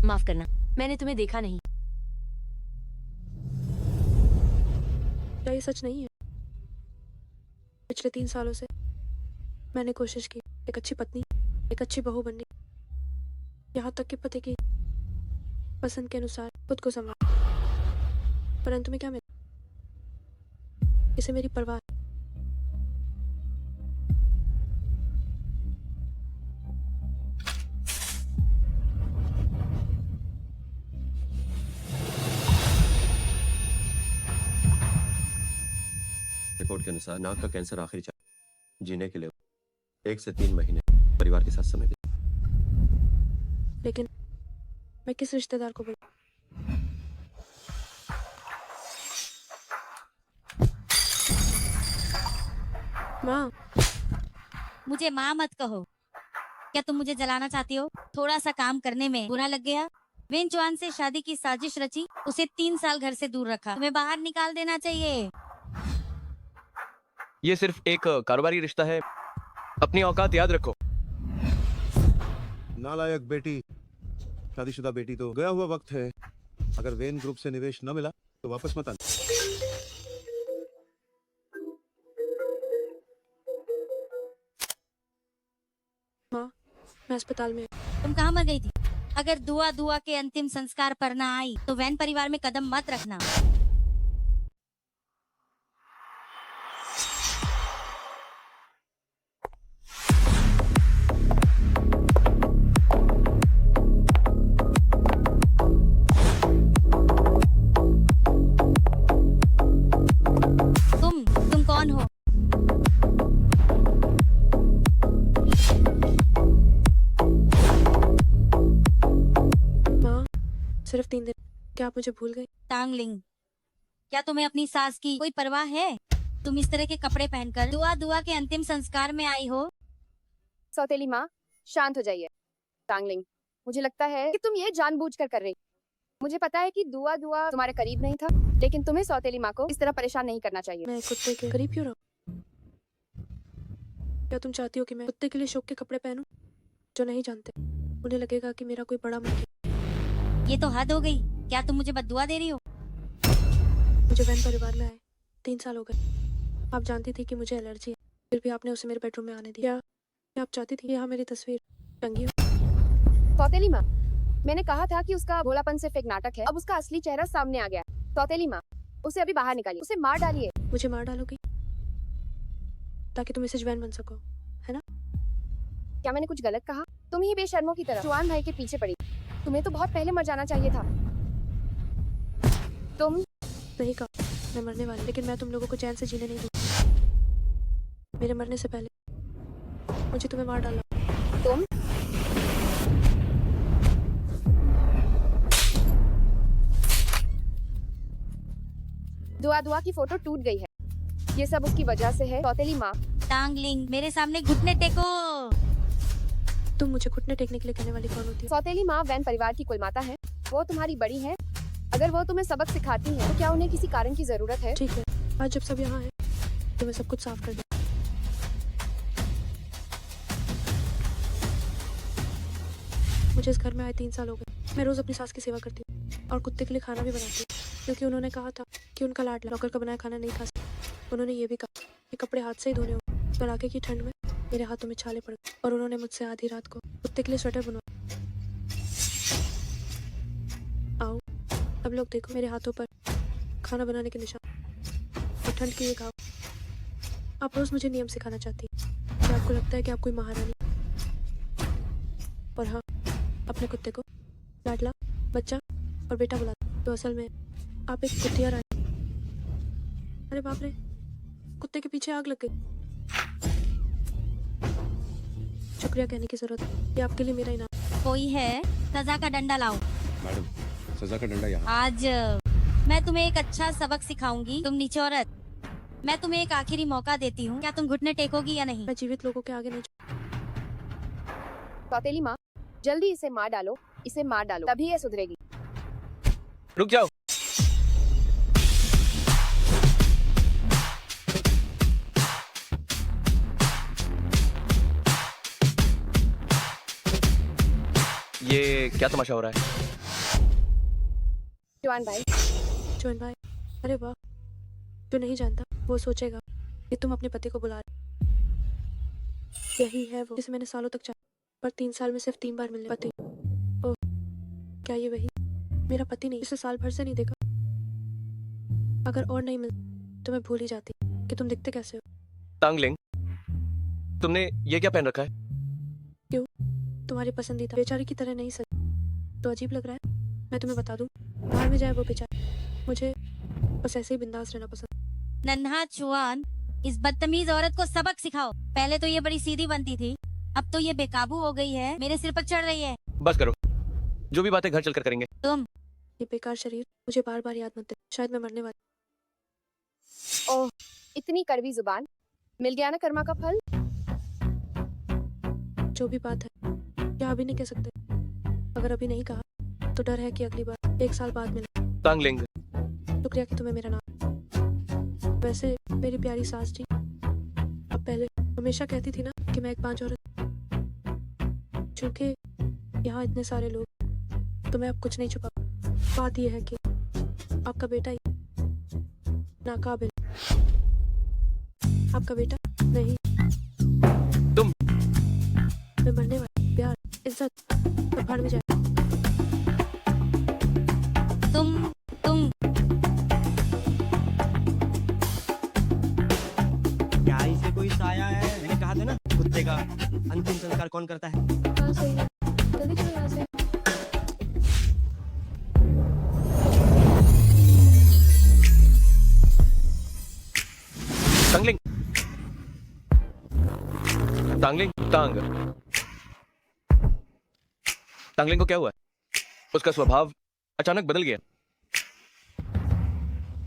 माफ करना, मैंने तुम्हें देखा नहीं। क्या ये सच नहीं है? पिछले 3 सालों से मैंने कोशिश की एक अच्छी पत्नी, एक अच्छी बहू बनने, यहाँ तक कि पति की पसंद के अनुसार खुद को संभाल, परंतु मैं क्या मिला? इसे मेरी परवाह है। रिपोर्ट के अनुसार नाक का कैंसर आखिरी चाल, जीने के लिए 1 से 3 महीने परिवार के साथ समय बिता। लेकिन मैं किस रिश्तेदार को बोलूं? माँ, मुझे माँ मत कहो। क्या तुम मुझे जलाना चाहती हो? थोड़ा सा काम करने में बुरा लग गया। वेन चुआन से शादी की साजिश रची, उसे 3 साल घर से दूर रखा। तुम्हें बाहर निकाल देना चाहिए। ये सिर्फ एक कारोबारी रिश्ता है, अपनी औकात याद रखो। नालायक बेटी, शादीशुदा बेटी तो गया हुआ वक्त है। अगर वेन ग्रुप से निवेश न मिला तो वापस मत आना। माँ, मैं अस्पताल में। तुम कहाँ मर गई थी? अगर दुआ दुआ के अंतिम संस्कार पर ना आई तो वैन परिवार में कदम मत रखना। तुम कौन हो? माँ, सिर्फ 3 दिन, क्या आप मुझे भूल गए? टांगलिंग, क्या तुम्हें अपनी सास की कोई परवाह है? तुम इस तरह के कपड़े पहनकर दुआ दुआ के अंतिम संस्कार में आई हो। सौतेली माँ, शांत हो जाइए। टांगलिंग, मुझे लगता है कि तुम ये जानबूझकर कर रही। मुझे पता है कि दुआ दुआ तुम्हारे करीब नहीं था, लेकिन तुम्हें सौतेली माँ को इस तरह परेशान नहीं करना चाहिए। मैं कुत्ते के करीब क्यों रहूं? क्या तुम चाहती हो कि मैं कुत्ते के लिए शौक के कपड़े पहनूं? जो नहीं जानते, उन्हें लगेगा कि मेरा कोई बड़ा मन है। ये तो हद हो गई। क्या तुम मुझे बद्दुआ दे रही हो? मुझे वैन परिवार में आए 3 साल हो गए। आप जानती थी कि मुझे एलर्जी है, फिर भी आपने उसे मेरे बेडरूम में आने दिया। क्या आप चाहती थी यहाँ मेरी तस्वीर टंगी हो? सौतेली माँ, मैंने कहा था कि उसका भोलापन सिर्फ एक नाटक है। अब उसका असली चेहरा सामने आ गया। सौतेली माँ, उसे अभी बाहर निकालिए, उसे मार डालिए। मुझे मार डालोगी ताकि तुम इसे जवान बन सको, है ना? क्या मैंने कुछ गलत कहा? तुम ही बेशर्मों की तरह जुआन भाई के पीछे पड़ी। तुम्हें तो बहुत पहले मर जाना चाहिए था। तुम नहीं कहा मैं मरने वाली, लेकिन मैं तुम लोगों को चैन से जीने नहीं दूँ। मेरे मरने से पहले मुझे तुम्हें मार डालना। तुम दुआ दुआ की फोटो टूट गई है। ये सब उसकी वजह से है। सौतेली माँ, टांगलिंग, मेरे सामने घुटने टेको। तुम मुझे घुटने टेकने के लिए कहने वाली कौन होती है? सौतेली माँ वैन परिवार की कुलमाता है। वो तुम्हारी बड़ी है। अगर वो तुम्हें सबक सिखाती है तो क्या उन्हें किसी कारण की जरूरत है? ठीक है, आज जब सब यहाँ है तो मैं सब कुछ साफ कर दूँ। मुझे इस घर में आए 3 साल हो गए। मैं रोज अपनी सास की सेवा करती हूँ और कुत्ते के लिए खाना भी बनाती हूँ, क्योंकि उन्होंने कहा था कि उनका लाडला नौकर का बनाया खाना नहीं खा सकता। उन्होंने ये भी कहा कि कपड़े हाथ से ही धोने होंगे। पर आगे की ठंड में मेरे हाथों में छाले पड़ गए और उन्होंने मुझसे आधी रात को कुत्ते के लिए स्वेटर बनवाया। आओ, अब लोग देखो मेरे हाथों पर खाना बनाने के निशान और ठंड के ये घाव। आप रोज मुझे नियम सिखाना चाहती हैं कि आपको लगता है कि आप कोई महारानी, और हाँ, अपने कुत्ते को लाडला, बच्चा और बेटा बुलाते, तो असल में आप एक कुतिया रानी। अरे बाप रे, कुत्ते के पीछे आग लग गई। शुक्रिया कहने की जरूरत है, ये आपके लिए मेरा इनाम। कोई है? सजा का डंडा लाओ। मैडम, सजा का डंडा यहाँ। आज मैं तुम्हें एक अच्छा सबक सिखाऊंगी। तुम नीचे औरत, मैं तुम्हें एक आखिरी मौका देती हूँ। क्या तुम घुटने टेकोगी या नहीं? मैं जीवित लोगों के आगे नहीं सौतेली माँ, जल्दी इसे मार डालो। इसे मार डालो, तभी ये सुधरेगी। रुक जाओ। ये ये क्या तमाशा हो रहा है? जवान भाई, जोन भाई, अरे वाह, जो नहीं जानता वो सोचेगा कि तुम अपने पति को बुला रहे। यही है वो जिसे मैंने सालों तक चाहा, पर 3 साल में सिर्फ 3 बार मिलने पति। ओह, क्या ये वही मेरा पति नहीं, जिसे साल भर से नहीं देखा? अगर और नहीं मिल तो मैं भूल ही जाती कि तुम दिखते कैसे हो। तांगलिंग, तुमने ये क्या पहन रखा है? तुम्हारी पसंदीदा बेचारी की तरह नहीं सच तो अजीब लग रहा है। मैं तुम्हें बता दूं, बाहर में जाए वो बेचारी, मुझे बस ऐसे ही बिंदास रहना पसंद। नन्हा चुआन, इस बदतमीज औरत को सबक सिखाओ। पहले तो ये बड़ी सीधी बनती थी, अब तो ये बेकाबू हो गई है, मेरे सिर पर चढ़ रही है। बस करो, जो भी बातें घर चलकर करेंगे। तुम ये बेकार शरीर मुझे बार बार याद मत दे, शायद मैं मरने वाली। ओह, इतनी कड़वी जुबान। मिल गया ना कर्मा का फल। जो भी बात है क्या अभी नहीं कह सकते? अगर अभी नहीं कहा तो डर है कि अगली बार 1 साल बाद मिले। तांगलिंग, शुक्रिया कि तुम्हें मेरा नाम। वैसे मेरी प्यारी सास जी, अब पहले हमेशा कहती थी ना कि मैं एक पांच औरत। चूंकि यहाँ इतने सारे लोग तो मैं अब कुछ नहीं छुपा। बात यह है कि आपका बेटा ही नाकाबिल, आपका बेटा नहीं। तुम मैं मरने वाली, प्यार, इज्जत सब भाड़ में जाए। तुम क्या इसे कोई साया है? मैंने कहा था ना, कुत्ते का अंतिम संस्कार कौन करता है? हाँ सही है, जल्दी चलो यहाँ से। तांगलिंग, तांगलिंग, तांगलिंग को क्या हुआ? उसका स्वभाव अचानक बदल गया।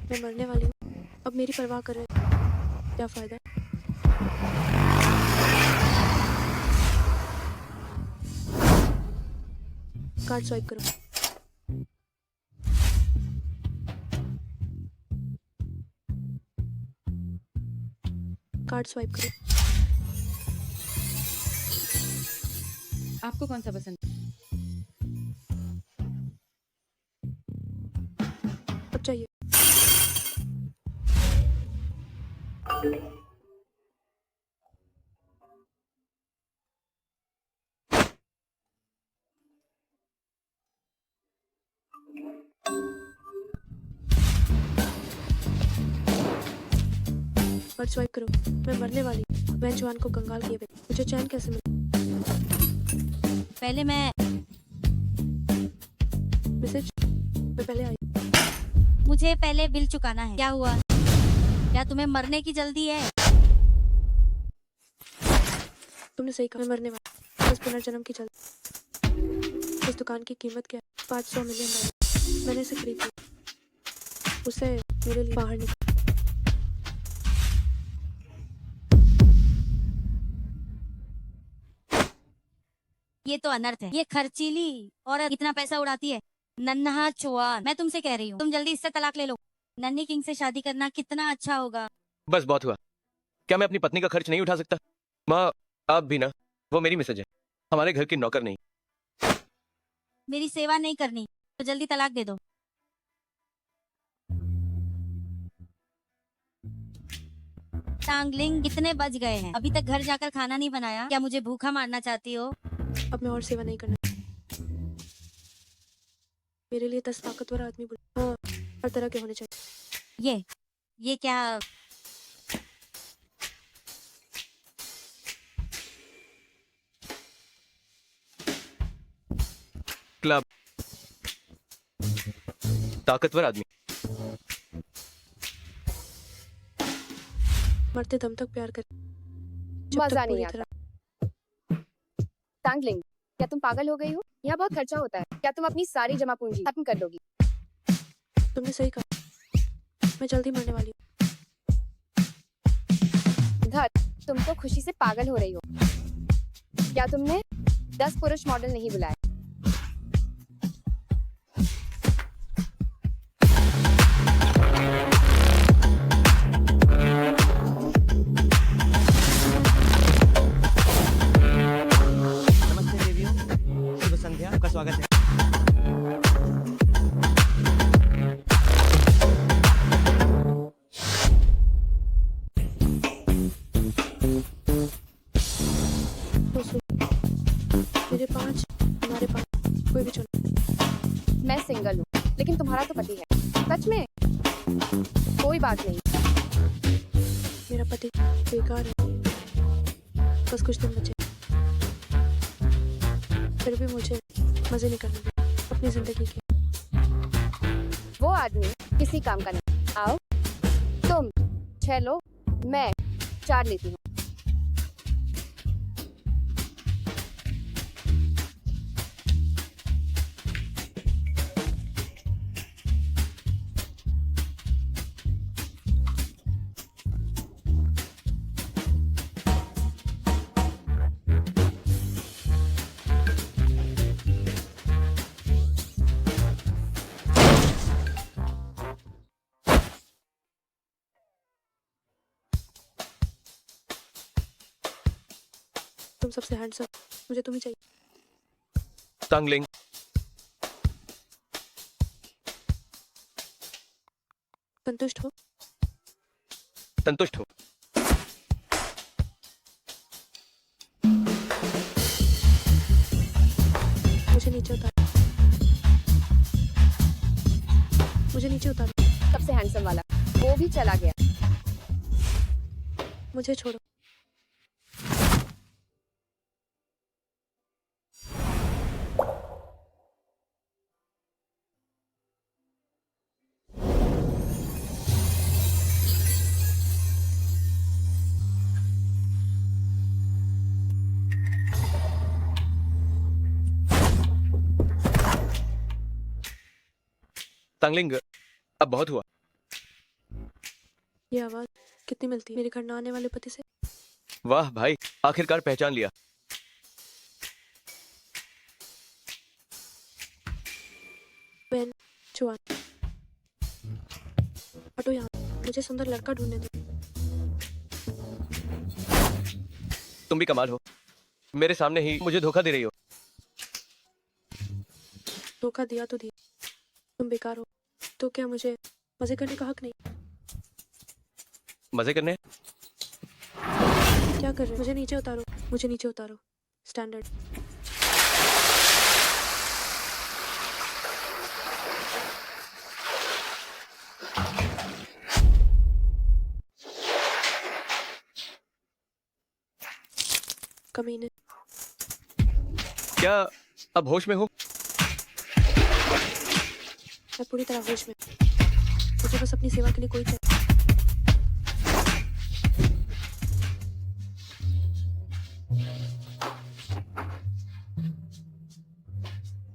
मैं मरने वाली हूँ, अब मेरी परवाह कर रहे क्या फायदा? कार्ड स्वाइप करो। कार्ड स्वाइप करो। आपको कौन सा पसंद? अब चाहिए। कार्ड स्वाइप करो। मैं मरने वाली हूँ। मैं जवान को कंगाल किए बिना मुझे चैन कैसे मिले? पहले मैं मैसेज मैं पहले आई। मुझे पहले बिल चुकाना है। क्या हुआ? क्या तुम्हें मरने की जल्दी है? तुमने सही कहा, मैं मरने वाली, बस पुनर्जन्म की जल्दी। इस दुकान की कीमत क्या है? 500 मिलियन डॉलर। मैंने इसे खरीद लिया, उसे मेरे लिए बाहर निकाल। ये तो अनर्थ है। ये खर्चीली औरत इतना पैसा उड़ाती है। नन्हा चुआन, मैं तुमसे कह रही हूँ, तुम जल्दी इससे तलाक ले लो। नन्ही किंग से शादी करना कितना अच्छा होगा। बस बहुत हुआ। क्या मैं अपनी पत्नी का खर्च नहीं उठा सकता? माँ, आप भी ना, वो मेरी मिसेज है, हमारे घर की नौकर नहीं। मेरी सेवा नहीं करनी तो जल्दी तलाक दे दो। टांगलिंग, कितने बज गए हैं? अभी तक घर जाकर खाना नहीं बनाया? क्या मुझे भूखा मारना चाहती हो? अब मैं और सेवा नहीं करना। मेरे लिए 10 ताकतवर आदमी हाँ, हर तरह के होने चाहिए। ये क्या? क्लब, ताकतवर आदमी। मरते दम तक प्यार कर। मजा नहीं आता। टांगलिंग, क्या तुम पागल हो गई हो? यहाँ बहुत खर्चा होता है। क्या तुम अपनी सारी जमा पूंजी खत्म कर दोगी? तुमने सही कहा, मैं जल्दी मरने वाली हूँ। धर, तुम तो खुशी से पागल हो रही हो। क्या तुमने 10 पुरुष मॉडल नहीं बुलाए? नमस्ते देवियों, शुभ संध्या, आपका स्वागत है। बात नहीं। मेरा पति बेकार है, बस कुछ दिन बचे, फिर भी मुझे मजे नहीं करने दे अपनी जिंदगी के। वो आदमी किसी काम का नहीं। आओ, तुम 6 लो, मैं 4 लेती हूँ। तुम सबसे हैंडसम, मुझे तुम ही चाहिए। तांगलिंग, संतुष्ट हो? संतुष्ट हो। मुझे नीचे उतारो, मुझे नीचे उतारो। सबसे हैंडसम वाला वो भी चला गया। मुझे छोड़ो। तांगलिंग, अब बहुत हुआ। ये आवाज कितनी मिलती है मेरे घर न आने वाले पति से। वाह भाई, आखिरकार पहचान लिया। वेन चुआन, हटो यहाँ, मुझे सुंदर लड़का ढूंढने दो। तुम भी कमाल हो, मेरे सामने ही मुझे धोखा दे रही हो। धोखा दिया तो दिया, तुम बेकार हो, तो क्या मुझे मजे करने का हक नहीं? मजे करने? क्या कर रहे हो? मुझे नीचे उतारो, मुझे नीचे उतारो। स्टैंडर्ड। कमीने। क्या अब होश में हो? मैं पूरी तरह होश में हूं। मुझे बस अपनी सेवा के लिए कोई चाहिए।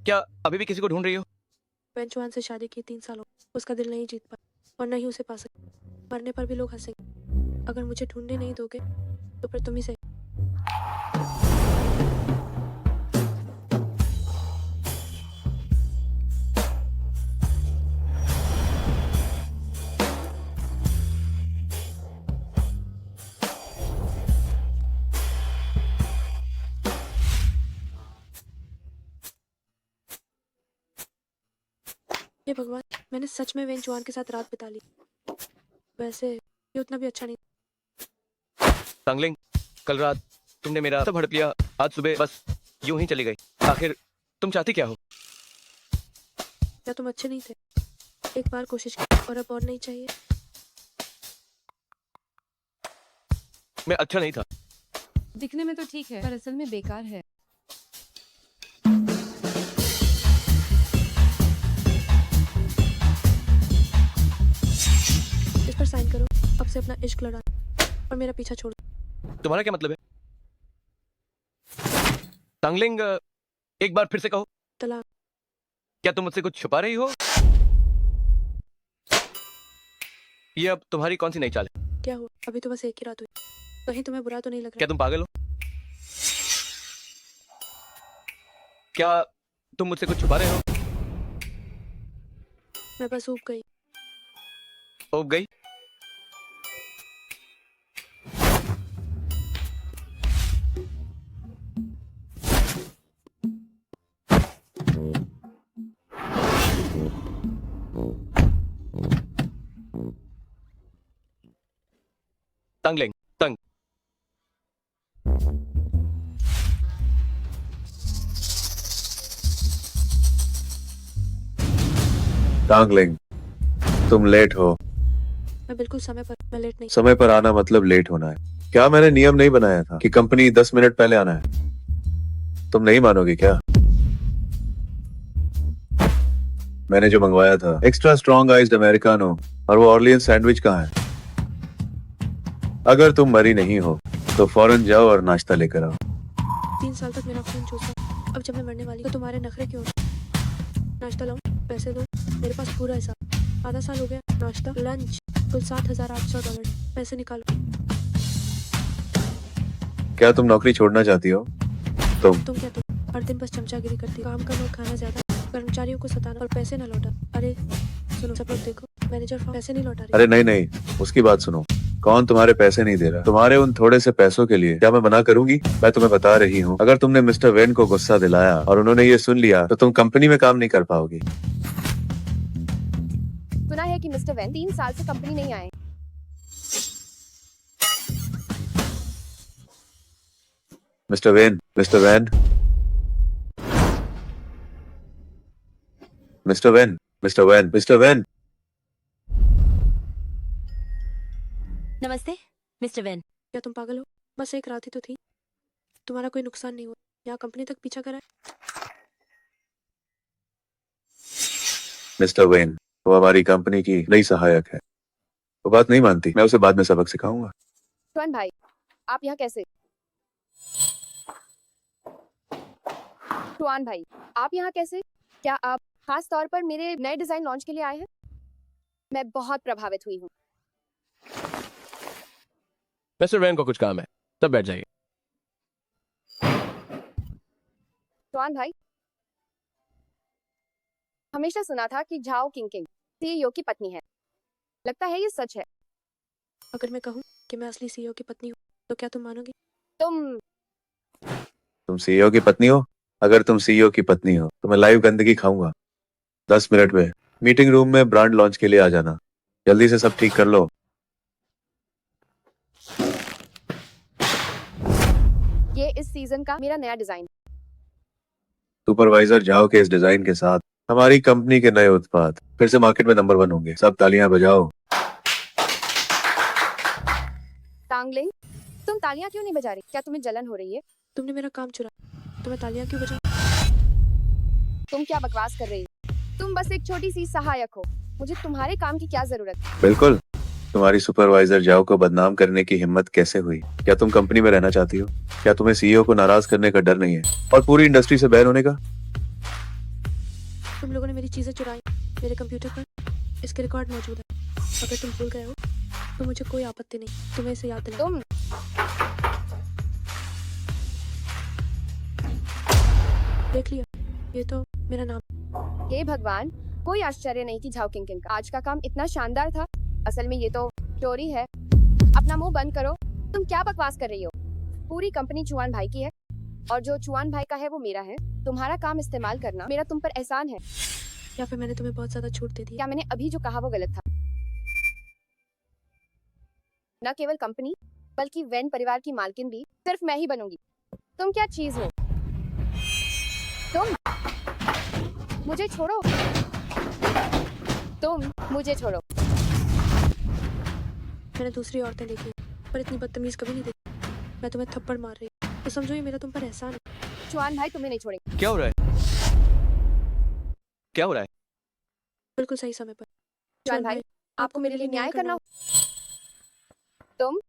क्या अभी भी किसी को ढूंढ रही हो? वेन चुआन से शादी की 3 साल हो, उसका दिल नहीं जीत पाया और न ही उसे पा सके। मरने पर भी लोग हंसेंगे। अगर मुझे ढूंढने नहीं दोगे तो फिर तुम ही सही। हे भगवान, मैंने सच में वेन चुआन के साथ रात बिता ली। वैसे ये उतना भी अच्छा नहीं। तांगलिंग, कल रात तुमने मेरा सब हड़प लिया, आज सुबह बस यूं ही चली गई। आखिर तुम चाहती क्या हो? क्या तुम अच्छे नहीं थे? एक बार कोशिश की और अब और नहीं चाहिए? मैं अच्छा नहीं था। दिखने में तो ठीक है, पर असल में बेकार है। इस पर साइन करो, अब से अपना इश्क लड़ा और मेरा पीछा छोड़। तुम्हारा क्या मतलब है? तांगलिंग, एक बार फिर से कहो। तलाक। क्या तुम मुझसे कुछ छुपा रही हो? ये अब तुम्हारी कौन सी नई चाल है? क्या हुआ? अभी तो बस एक ही रात हुई, कहीं तुम्हें बुरा तो नहीं लग क्या रहा? तुम पागल हो? क्या तुम मुझसे कुछ छुपा रहे हो? मैं बस ऊब गई। उब गई? तांगलिंग, तंग। टांगलिंग, तुम लेट हो। मैं बिल्कुल समय पर, मैं लेट नहीं। समय पर आना मतलब लेट होना है क्या? मैंने नियम नहीं बनाया था कि कंपनी 10 मिनट पहले आना है? तुम नहीं मानोगे क्या? मैंने जो मंगवाया था एक्स्ट्रा स्ट्रॉन्ग आइस्ड अमेरिकानो और वो ऑर्लियन सैंडविच कहाँ है? अगर तुम मरी नहीं हो तो फौरन जाओ और नाश्ता लेकर आओ। 3 साल तक मेरा खून चूसा, अब जब मैं मरने वाली तो तुम्हारे नखरे क्यों? नाश्ता लाऊं, पैसे दो, मेरे पास पूरा हिसाब। आधा साल हो गया, नाश्ता लंच कुल $7,800। पैसे निकालो। क्या तुम नौकरी छोड़ना चाहती हो? तुम क्या तुम हर दिन बस चमचागिरी करती, काम कम और खाना ज्यादा, कर्मचारियों को सताना और पैसे न लौटा। अरे सुनो सब लोग देखो, मैनेजर पैसे नहीं लौटा रही। अरे नहीं नहीं, उसकी बात सुनो। कौन तुम्हारे पैसे नहीं दे रहा? तुम्हारे उन थोड़े से पैसों के लिए क्या मैं मना करूंगी? मैं तुम्हें बता रही हूँ, अगर तुमने मिस्टर वेन को गुस्सा दिलाया और उन्होंने ये सुन लिया तो तुम कंपनी में काम नहीं कर पाओगी। सुना है कि मिस्टर वैन 3 साल से कंपनी नहीं आए। Mister Wayne, mister Wayne, mister Wayne, mister Wayne, mister Wayne. नमस्ते मिस्टर वेन। क्या तुम पागल हो? बस एक रात ही तो थी, तुम्हारा कोई नुकसान नहीं हुआ, यहाँ कंपनी तक पीछा करा है। मिस्टर वेन, वो हमारी कंपनी की नई सहायक है। वो बात नहीं मानती, मैं उसे बाद में सबक सिखाऊंगा। सुहान भाई, आप यहाँ कैसे? सुहान भाई, आप यहाँ कैसे? क्या आप खास तौर पर मेरे नए डिजाइन लॉन्च के लिए आए हैं? मैं बहुत प्रभावित हुई हूँ। मिस्टर वैन को कुछ काम है, तब बैठ जाइए। सुहान भाई, हमेशा सुना था कि झाओ किंग सीईओ की पत्नी है। लगता है ये सच है। अगर मैं कहूँ कि मैं असली सीईओ की पत्नी हूँ तो क्या तुम मानोगे? तुम सीईओ की पत्नी हो? अगर तुम सीईओ की पत्नी हो तो मैं लाइव गंदगी खाऊंगा। 10 मिनट में मीटिंग रूम में ब्रांड लॉन्च के लिए आ जाना। जल्दी से सब ठीक कर लो। ये इस सीजन का मेरा नया डिजाइन। सुपरवाइजर जाओ के इस डिजाइन के साथ हमारी कंपनी के नए उत्पाद फिर से मार्केट में नंबर 1 होंगे। सब तालियां बजाओ। टांगलिंग, तुम तालियां क्यों नहीं बजा रही? क्या तुम्हें जलन हो रही है? तुमने मेरा काम चुरा, तुम्हें तालियां क्यों बजा? तुम क्या बकवास कर रही हो? तुम बस एक छोटी सी सहायक हो, मुझे तुम्हारे काम की क्या जरूरत है? बिल्कुल। तुम्हारी सुपरवाइजर जाओ को बदनाम करने की हिम्मत कैसे हुई? क्या तुम कंपनी में रहना चाहती हो? क्या तुम्हें सीईओ को नाराज करने का डर नहीं है और पूरी इंडस्ट्री से बैन होने का? तुम लोगों ने मेरी चीजें चुराई, मेरे कंप्यूटर पर इसके रिकॉर्ड मौजूद है। अगर तुम भूल गए हो तो मुझे कोई आपत्ति नहीं, तुम्हें इसे याद दिला। तुम देख लिया, ये तो मेरा नाम। हे भगवान, कोई आश्चर्य नहीं कि झाओ किंग का आज का काम इतना शानदार था। असल में ये तो चोरी है। अपना मुंह बंद करो। तुम क्या बकवास कर रही हो? पूरी कंपनी चुआन भाई की है और जो चुआन भाई का है वो मेरा है। तुम्हारा काम इस्तेमाल करना मेरा तुम पर एहसान है। या फिर मैंने तुम्हें बहुत ज्यादा छूट दे दी? क्या मैंने अभी जो कहा वो गलत था? न केवल कंपनी बल्कि वैन परिवार की मालकिन भी सिर्फ मैं ही बनूंगी। तुम क्या चीज हो? तुम मुझे छोड़ो। तुम मुझे छोड़ो। मैंने दूसरी औरतें देखी पर इतनी बदतमीज कभी नहीं देखी। मैं तुम्हें थप्पड़ मार रही हूँ तो समझो ये मेरा तुम पर एहसान है। चुआन भाई तुम्हें नहीं छोड़ेंगे। क्या हो रहा है? क्या हो रहा है? बिल्कुल सही समय पर। चुआन भाई, आपको मेरे लिए न्याय करना हो। तुम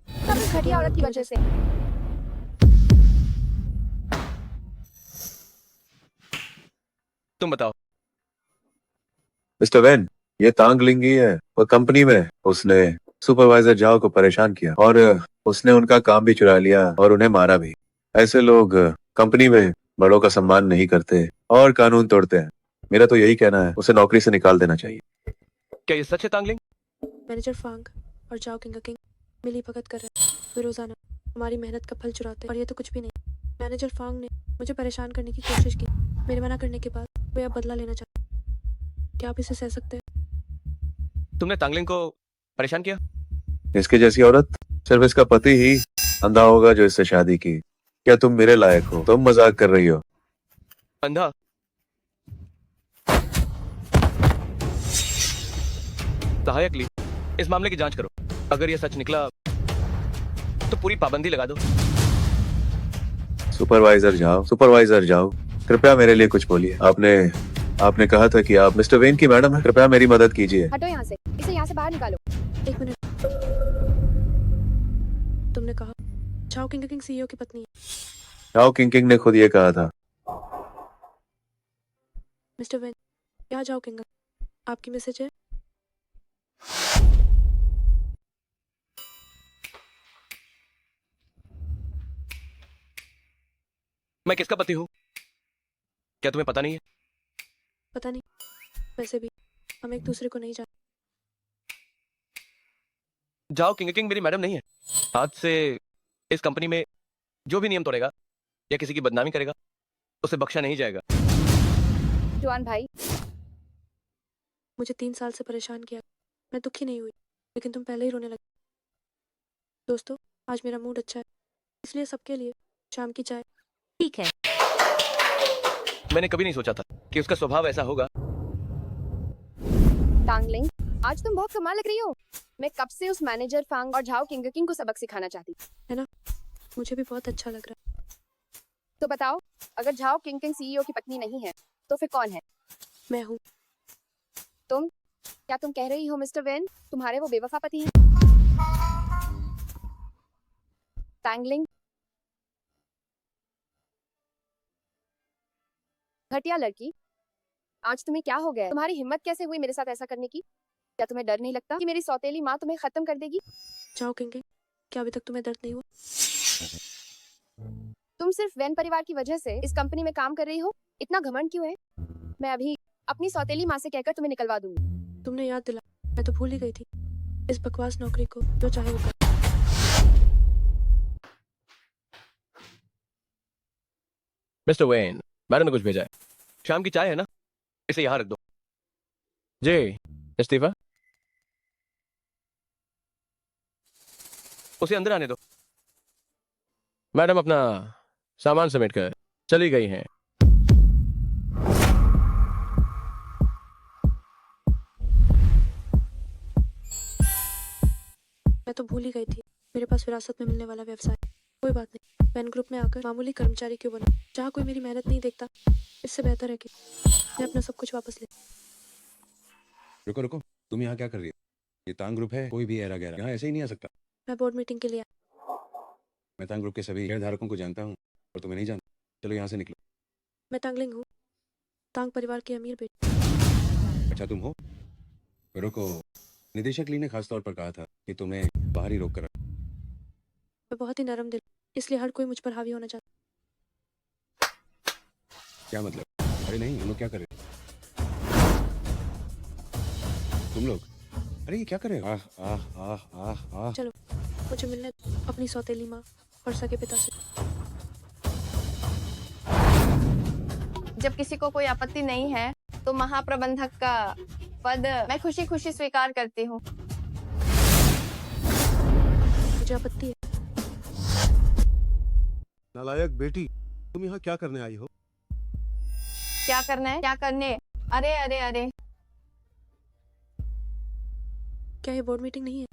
सब इस घटिया औरत की वजह से। तुम बताओ। मिस्टर वैन, ये तांग लिंगी है। वो कंपनी में उसने सुपरवाइजर जाओ को परेशान किया और उसने उनका काम भी चुरा लिया और उन्हें मारा भी। ऐसे लोग कंपनी में बड़ों का सम्मान नहीं करते और कानून तोड़ते हैं। मेरा तो यही कहना है, उसे नौकरी से निकाल देना चाहिए। क्या ये सच है तांगलिंग? मैनेजर फांग और जाओ किंग मिली भगत कर रहे हैं। वे रोजाना हमारी मेहनत का फल चुराते हैं और ये तो कुछ भी नहीं। मैनेजर फांग ने मुझे परेशान करने की कोशिश की। मेरे मना करने के बाद वे अब बदला लेना चाहते हैं। क्या आप इसे सह सकते हैं? तुमने तांगलिंग को परेशान किया? इसके जैसी औरत सिर्फ इसका पति ही अंधा होगा जो इससे शादी की। क्या तुम मेरे लायक हो? तुम मजाक कर रही हो। अंधा? सहायक ली, इस मामले की जांच करो। अगर ये सच निकला तो पूरी पाबंदी लगा दो। सुपरवाइजर जाओ, कृपया मेरे लिए कुछ बोलिए। आपने कहा था कि आप मिस्टर वेन की मैडम हैं। कृपया मेरी मदद कीजिए। हटो यहाँ से, इसे यहाँ से बाहर निकालो। एक मिनट, तुमने कहा झाओ किंग सीईओ की पत्नी है। चाओ किंग ने खुद ये कहा था। मिस्टर वेन, क्या जाओ किंग आपकी मैसेज है? मैं किसका पति हूँ, क्या तुम्हें पता नहीं है? पता नहीं, वैसे भी हम एक दूसरे को नहीं जानते। जाओ किंग मेरी मैडम नहीं है। आज से इस कंपनी में जो भी नियम तोड़ेगा या किसी की बदनामी करेगा उसे बख्शा नहीं जाएगा। जुआन भाई, मुझे 3 साल से परेशान किया, मैं दुखी नहीं हुई, लेकिन तुम पहले ही रोने लगे। दोस्तों, आज मेरा मूड अच्छा है, इसलिए सबके लिए शाम की चाय। ठीक है। मैंने कभी नहीं सोचा था कि उसका स्वभाव ऐसा होगा। टांगलिंग, आज तुम बहुत कमाल लग रही हो। मैं कब से उस मैनेजर फांग और झाओ किंग को सबक सिखाना चाहती थी। मुझे भी बहुत अच्छा लग रहा है। तो बताओ, अगर झाओ किंग सीईओ की पत्नी नहीं है तो फिर कौन है? मैं हूँ। क्या तुम कह रही हो मिस्टर वेन, तुम्हारे वो बेवफा पति हैं? टांगलिंग, घटिया लड़की, आज तुम्हें क्या हो गया? तुम्हारी हिम्मत कैसे हुई मेरे साथ ऐसा करने की? क्या तुम्हें डर नहीं लगता कि मेरी सौतेली माँ तुम्हें खत्म कर देगी? जाओ किंग, क्या अभी तक तुम्हें दर्द नहीं हुआ? तुम सिर्फ वेन परिवार की वजह से इस कंपनी में काम कर रही हो, इतना घमंड क्यों है? मैं अभी अपनी सौतेली माँ से कहकर तुम्हें निकलवा दूंगी। तुमने याद दिला, मैं तो भूल ही गई थी। इस बकवास नौकरी को जो चाहे वो कर। मिस्टर वेन, मैडम ने कुछ भेजा है। शाम की चाय है ना, इसे यहाँ रख दो। जी, इस्तीफा उसे अंदर आने दो। मैडम अपना सामान समेट कर चली गई हैं। मैं तो भूल ही गई थी, मेरे पास विरासत में मिलने वाला व्यवसाय। कोई बात नहीं, वैन ग्रुप में आकर मामूली कर्मचारी क्यों बना, जहाँ कोई मेरी मेहनत नहीं देखता। इससे बेहतर है कि मैं अपना सब कुछ वापस ले। रुको रुको, तुम यहाँ क्या कर रही हो? ये तांग ग्रुप है, कोई भी एरा गैरा यहाँ ऐसे ही नहीं आ सकता। मैं बोर्ड मीटिंग के लिए मैं तांग ग्रुप के सभी शेयरधारकों को जानता हूँ और तुम्हें नहीं जानता। चलो यहाँ से निकलो। मैं टांगलिंग हूँ, तांग परिवार की अमीर बेटी। अच्छा तुम हो? रुको, निदेशक ली ने खास तौर पर कहा था कि तुम्हें बाहर ही रोक कर रखा। मैं बहुत ही नरम दिल, इसलिए हर कोई मुझ पर हावी होना चाहता। क्या मतलब? अरे नहीं, हम लोग क्या कर रहे? तुम लोग? अरे ये क्या कर रहे हो? आह आह आह आह आह। चलो, मुझे मिलने दो अपनी सौतेली माँ और सगे पिता से। जब किसी को कोई आपत्ति नहीं है तो महाप्रबंधक का पद मैं खुशी खुशी स्वीकार करती हूँ। मुझे आपत्ति है। नालायक बेटी, तुम यहाँ क्या करने आई हो? क्या करना है? क्या करने? अरे अरे अरे, क्या ये बोर्ड मीटिंग नहीं है?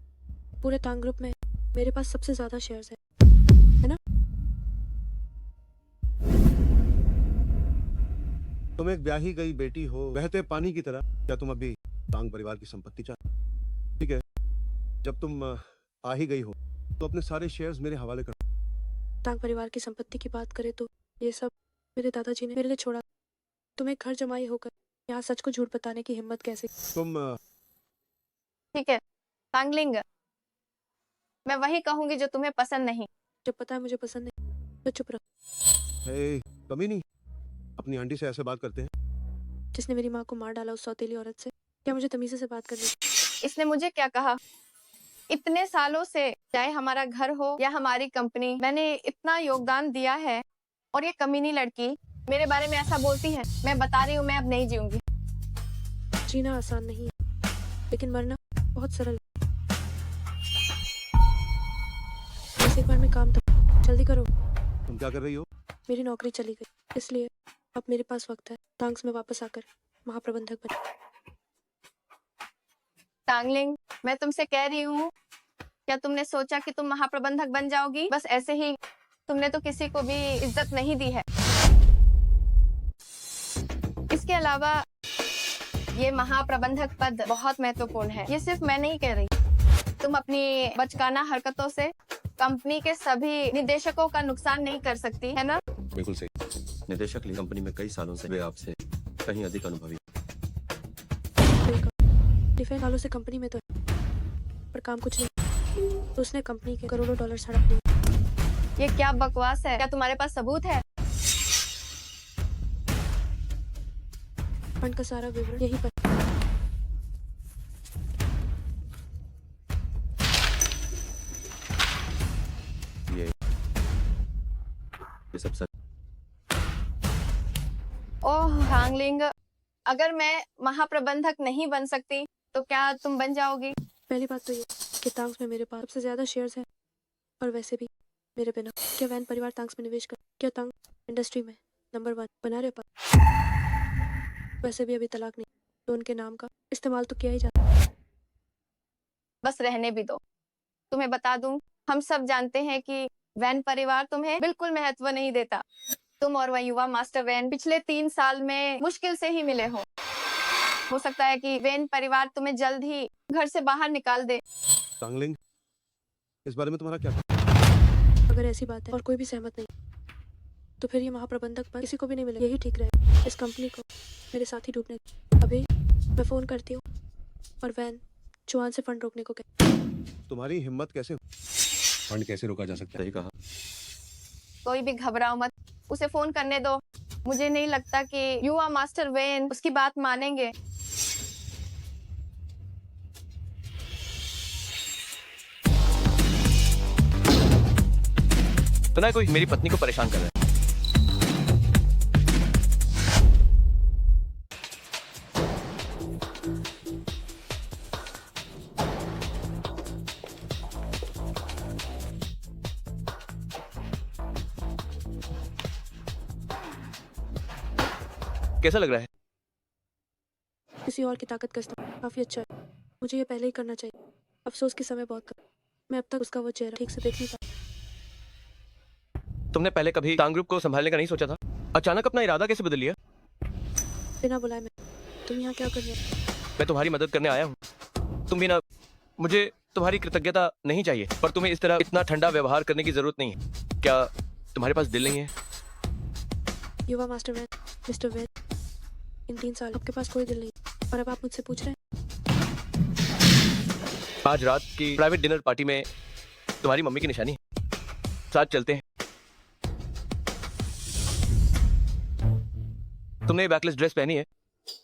पूरे तांग ग्रुप में मेरे पास सबसे ज्यादा शेयर्स है ना? तुम एक ब्याही गई बेटी हो, बहते पानी की तरह। क्या तुम अभी तांग परिवार की संपत्ति चाहते? ठीक है, जब तुम आ ही गई हो तो अपने सारे शेयर्स मेरे हवाले कर। तांग परिवार की संपत्ति की बात करें तो ये सब मेरे दादाजी ने मेरे लिए छोड़ा। तुम एक घर जमाई होकर यहाँ सच को झूठ बताने की हिम्मत कैसे? तुम ठीक है टांगलिंग, मैं वही कहूंगी जो तुम्हें पसंद नहीं। जब पता है मुझे पसंद नहीं तो चुप रहो। कमी नहीं, अपनी आंटी से ऐसे बात करते हैं? जिसने मेरी माँ को मार डाला उस सौतेली औरत से क्या मुझे तमीज़ से बात करनी? इसने मुझे क्या कहा? इतने सालों से चाहे हमारा घर हो या हमारी कंपनी, मैंने इतना योगदान दिया है और ये कमीनी लड़की मेरे बारे में ऐसा बोलती है। मैं बता रही हूँ, मैं अब नहीं जीऊंगी। जीना आसान नहीं है, लेकिन मरना बहुत सरल है। बस एक बार में काम था, जल्दी करो। तुम क्या कर रही हो? मेरी नौकरी चली गई, इसलिए अब मेरे पास वक्त है तांग्स में वापस आकर महाप्रबंधक बने। टांगलिंग, मैं तुमसे कह रही हूँ, क्या तुमने सोचा कि तुम महाप्रबंधक बन जाओगी बस ऐसे ही? तुमने तो किसी को भी इज्जत नहीं दी है। इसके अलावा ये महाप्रबंधक पद बहुत महत्वपूर्ण है। ये सिर्फ मैं नहीं कह रही, तुम अपनी बचकाना हरकतों से कंपनी के सभी निदेशकों का नुकसान नहीं कर सकती, है ना? बिल्कुल सही। निदेशक ली कंपनी में कई सालों से वे आपसे कहीं अधिक अनुभवी। डिफेंस वालों से कंपनी में तो है, पर काम कुछ नहीं। तो उसने कंपनी के करोड़ों डॉलर हड़प लिए। ये क्या बकवास है? क्या तुम्हारे पास सबूत है? फंड का सारा विवरण यही पर। ये सब सच। ओह हांगलिंग, अगर मैं महाप्रबंधक नहीं बन सकती तो क्या तुम बन जाओगी? पहली बात तो ये कि तांग्स में मेरे पास सबसे ज्यादा शेयर्स हैं, और वैसे भी मेरे बिना क्या वैन परिवार तांग्स में निवेश कर? क्या तांग इंडस्ट्री में नंबर 1 बना रहे पास? वैसे भी अभी तलाक नहीं, तो उनके नाम का इस्तेमाल तो किया ही जाता है। बस रहने भी दो। तुम्हें बता दूं, हम सब जानते हैं कि वैन परिवार तुम्हें बिल्कुल महत्व नहीं देता। तुम और वह युवा मास्टर वैन पिछले 3 साल में मुश्किल से ही मिले हो सकता है कि वैन परिवार तुम्हें जल्द ही घर से बाहर निकाल दे। टांगलिंग, इस बारे में तुम्हारा क्या? अगर ऐसी बात है और कोई भी सहमत नहीं, तो फिर ये महाप्रबंधक पद किसी को भी नहीं मिलेगा। यही ठीक रहे इस कंपनी को मेरे साथ ही डूबने। अभी मैं फोन करती हूँ और वैन चुआन से फंड रोकने को कहती। तुम्हारी हिम्मत कैसे? फंड कैसे रोका जा सकता है? सही कहा। कोई भी घबराओ मत, उसे फोन करने दो। मुझे नहीं लगता कि युवा मास्टर वैन उसकी बात मानेंगे। सुना है कोई मेरी पत्नी को परेशान कर रहा है। कैसा लग रहा है? किसी और की ताकत का इस्तेमाल काफी अच्छा है। मुझे ये पहले ही करना चाहिए। अफसोस की समय बहुत कम। मैं अब तक उसका वो चेहरा ठीक से देख नहीं पाया। तुमने पहले कभी टांग ग्रुप को संभालने का नहीं सोचा था? अचानक अपना इरादा कैसे बदल लिया? बिना बुलाए मैं, तुम यहाँ क्या कर रहे हो? मैं तुम्हारी मदद करने आया हूँ। तुम भी ना, मुझे तुम्हारी कृतज्ञता नहीं चाहिए, पर तुम्हें इस तरह इतना ठंडा व्यवहार करने की जरूरत नहीं है। क्या तुम्हारे पास दिल नहीं है? युवा मास्टर वैन, मिस्टर वैन, इन 3 साल आपके पास कोई दिल नहीं, और अब आप मुझसे पूछ रहे हैं? आज रात की प्राइवेट डिनर पार्टी में तुम्हारी मम्मी की निशानी है। साथ चलते हैं। तुमने बैकलेस ड्रेस पहनी है,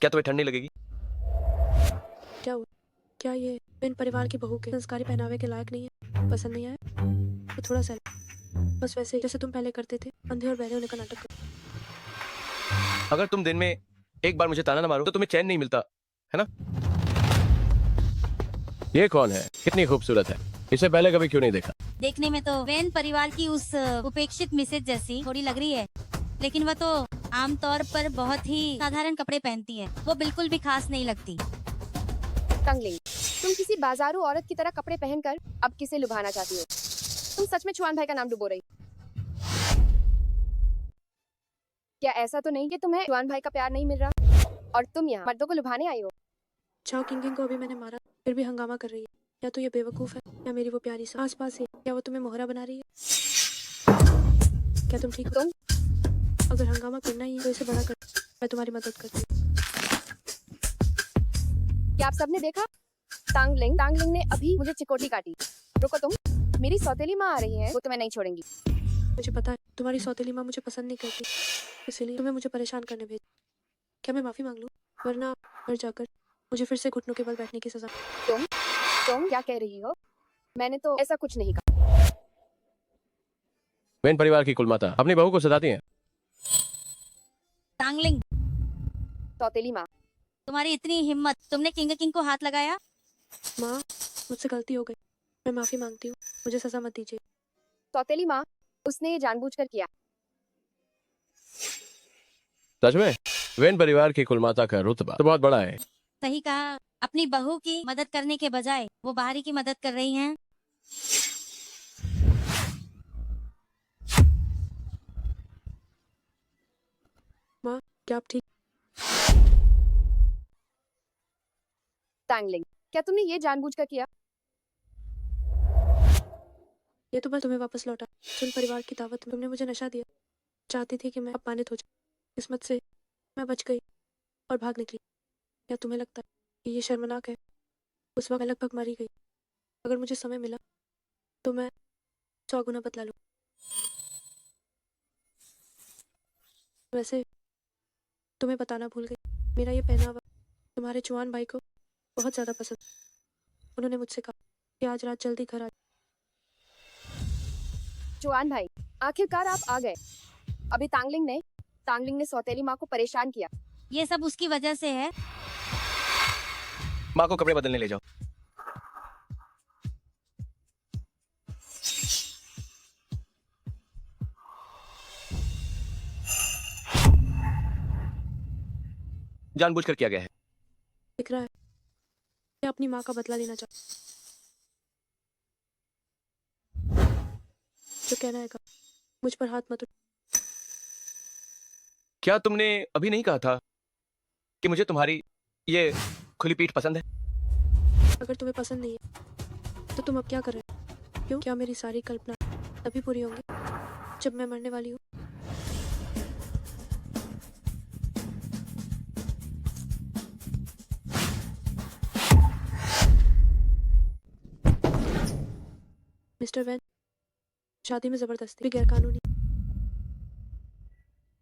क्या तुम्हें ठंड नहीं लगेगी? क्या हुआ? क्या ये इन परिवार की बहू के संस्कारी पहनावे के लायक नहीं है? पसंद नहीं आया तो थोड़ा सा बस वैसे ही जैसे तुम पहले करते थे, अंधे और बहरे होने का नाटक कर। अगर तुम दिन में एक बार मुझे ताना ना मारो तो तुम्हें चैन नहीं मिलता, है ना? ये कौन है? कितनी खूबसूरत है, इसे पहले कभी क्यों नहीं देखा? देखने में तो वैन परिवार की उस उपेक्षित मिसेज जैसी थोड़ी लग रही है, लेकिन वह तो आमतौर पर बहुत ही साधारण कपड़े पहनती है। वो बिल्कुल भी खास नहीं लगती। टांगलिंग, तुम किसी बाजारू औरत की तरह कपड़े पहनकर अब किसे लुभाना चाहती हो? तुम सच में चुआन भाई का नाम डुबो रही? क्या ऐसा तो नहीं कि तुम्हें चुआन भाई का प्यार नहीं मिल रहा और तुम यहाँ मर्दों को लुभाने आई हो? चाओ किंग को अभी मैंने मारा, फिर भी हंगामा कर रही है। या तो ये बेवकूफ है या मेरी वो प्यारी सा आस पास है। क्या वो तुम्हें मोहरा बना रही है? क्या तुम ठीक हो? तुम अगर हंगामा करना ही है तो इसे बड़ा कर, मैं तुम्हारी मदद करती हूँ। क्या आप सबने देखा? टांगलिंग ने अभी मुझे चिकोटी काटी। रुको तुम, मेरी सौतेली माँ आ रही है, वो तुम्हें नहीं छोड़ेंगी। मुझे पता है तुम्हारी सौतेली माँ मुझे पसंद नहीं करती, इसलिए तुम्हें मुझे परेशान करने भेज। क्या मैं माफी मांग लूँ? वरना घर जाकर मुझे फिर से घुटनों के बल बैठने की सजा। तुम क्या कह रही हो? मैंने तो ऐसा कुछ नहीं कहा। वैन परिवार की कुलमाता अपनी बहू को सताती है। टांगलिंग, सौतेली माँ, तुम्हारी इतनी हिम्मत, तुमने किंग को हाथ लगाया? माँ, मुझसे गलती हो गई, मैं माफी मांगती हूँ, मुझे सजा मत दीजिए। सौतेली माँ, उसने ये जानबूझकर किया। सच में? वैन परिवार की कुलमाता का रुतबा तो बहुत बड़ा है। सही कहा, अपनी बहू की मदद करने के बजाय वो बाहरी की मदद कर रही हैं। माँ, क्या आप ठीक? टांगलिंग, क्या तुमने ये जानबूझकर किया? ये तो बस तुम्हें वापस लौटा। सुन, परिवार की दावत में तुमने मुझे नशा दिया। चाहती थी कि मैं अपमानित हो जाऊं। किस्मत से मैं बच गई और भाग निकली। क्या तुम्हें लगता है कि ये शर्मनाक है? उस वक्त मैं लगभग मरी गई। अगर मुझे समय मिला तो मैं 100 गुना बदला लूं। वैसे तुम्हें बताना भूल गई, मेरा ये पहनावा तुम्हारे जवान भाई को बहुत ज्यादा पसंद। उन्होंने मुझसे कहा कि आज रात जल्दी घर आ। जवान भाई, आखिरकार आप आ गए। अभी तांगलिंग ने सौतेली माँ को परेशान किया। ये सब उसकी वजह से है। माँ को कपड़े बदलने ले जाओ। जानबूझकर किया गया है। दिख रहा है कि अपनी माँ का बदला लेना चाहता। जो कहना है कहा, मुझ पर हाथ मत उठा। क्या तुमने अभी नहीं कहा था कि मुझे तुम्हारी ये खुली पीठ पसंद है? अगर तुम्हें पसंद नहीं है तो तुम अब क्या कर रहे हो? क्यों? क्या मेरी सारी कल्पना तभी पूरी होंगी जब मैं मरने वाली हूँ? मिस्टर वैन, शादी में जबरदस्ती भी गैरकानूनी।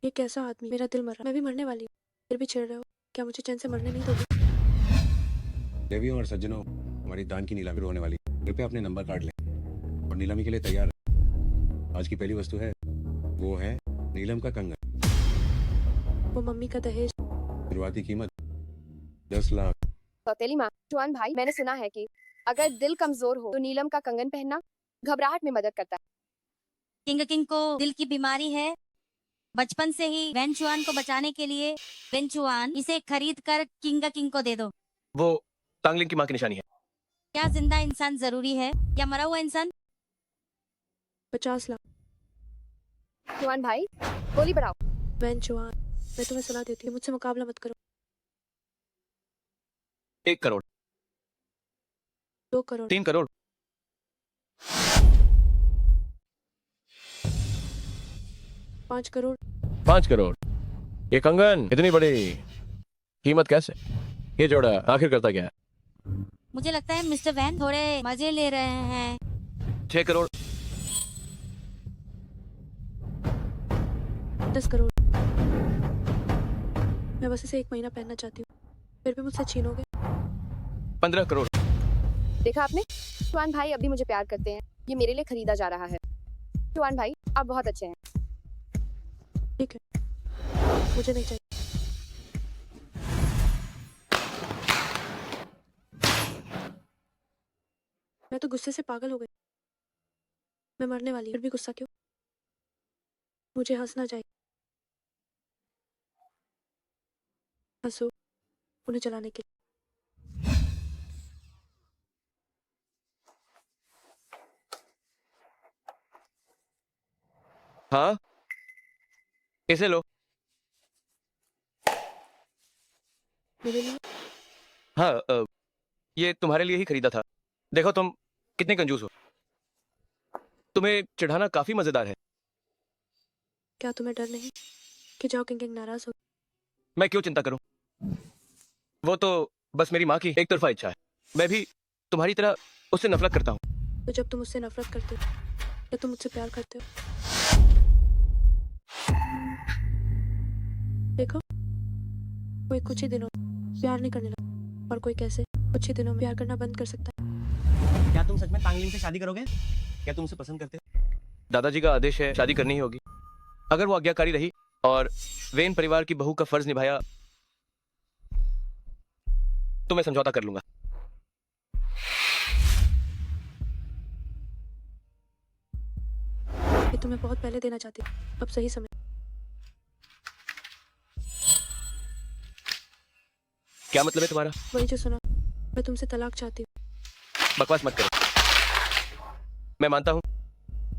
ये कैसा आदमी? मेरा दिल मर रहा, मैं भी मरने वाली हूँ, फिर भी छेड़ रहे हो। क्या मुझे चैन से मरने नहीं दोगे? देवियों और सज्जनों, हमारी दान की नीलामी होने वाली। कृपया अपने नंबर काट लें और नीलामी के लिए तैयार रहें। आज की पहली वस्तु है, वो है नीलम का कंगन। वो मम्मी का दहेज। शुरुआती कीमत 10 लाख। सौतेली माँ, जवान भाई, मैंने सुना है कि अगर दिल कमजोर हो तो नीलम का कंगन पहनना घबराहट में मदद करता है। किंग को दिल की बीमारी है। बचपन से ही वेंचुआन को बचाने के लिए वेंचुआन इसे खरीद कर किंग को दे दो। वो तांगलिंग की माँ की निशानी है। क्या जिंदा इंसान जरूरी है या मरा हुआ इंसान? 50 लाख। जवान भाई, गोली बढ़ाओ। वैन चौहान, मैं तुम्हें सलाह देती हूँ, मुझसे मुकाबला मत करो। 1 करोड़। 2 करोड़। 3 करोड़। 5 करोड़। 5 करोड़। ये कंगन इतनी बड़ी कीमत कैसे? ये जोड़ा आखिर करता क्या है? मुझे लगता है मिस्टर वैन थोड़े मजे ले रहे हैं। 6 करोड़। 10 करोड़। मैं बस इसे 1 महीना पहनना चाहती हूँ, फिर भी मुझसे छीनोगे? 15 करोड़। देखा आपने? जवान भाई अब भी मुझे प्यार करते हैं। ये मेरे लिए खरीदा जा रहा है। जवान भाई, आप बहुत अच्छे हैं। ठीक है, मुझे नहीं चाहिए। मैं तो गुस्से से पागल हो गई। मैं मरने वाली, फिर भी गुस्सा क्यों? मुझे हंसना चाहिए। हंसो, उन्हें जलाने के लिए। हाँ, इसे लो। मेरे लिए? हाँ, ये तुम्हारे लिए ही खरीदा था। देखो तुम कितने कंजूस हो। तुम्हें चढ़ाना काफी मजेदार है। क्या तुम्हें डर नहीं कि जाओ किंग नाराज हो? मैं क्यों चिंता करूं? वो तो बस मेरी माँ की एक तरफा इच्छा है। मैं भी तुम्हारी तरह उससे नफरत करता हूँ। तो जब तुम मुझसे नफरत करते हो या तुम मुझसे प्यार करते हो? देखो, कोई कुछ ही दिनों में प्यार नहीं करने लगा और कोई कैसे कुछ ही दिनों में प्यार करना बंद कर सकता है। क्या तुम सच में तांगलिंग से शादी करोगे? क्या तुम उसे पसंद करते हो? दादाजी का आदेश है, शादी करनी ही होगी। अगर वो आज्ञाकारी रही और वेन परिवार की बहू का फर्ज निभाया तो मैं समझौता कर लूंगा। ये तुम्हें बहुत पहले देना चाहती थी, अब सही समय। क्या मतलब है तुम्हारा? वही जो सुना, मैं तुमसे तलाक चाहती हूँ। बकवास मत करो। मैं मानता हूँ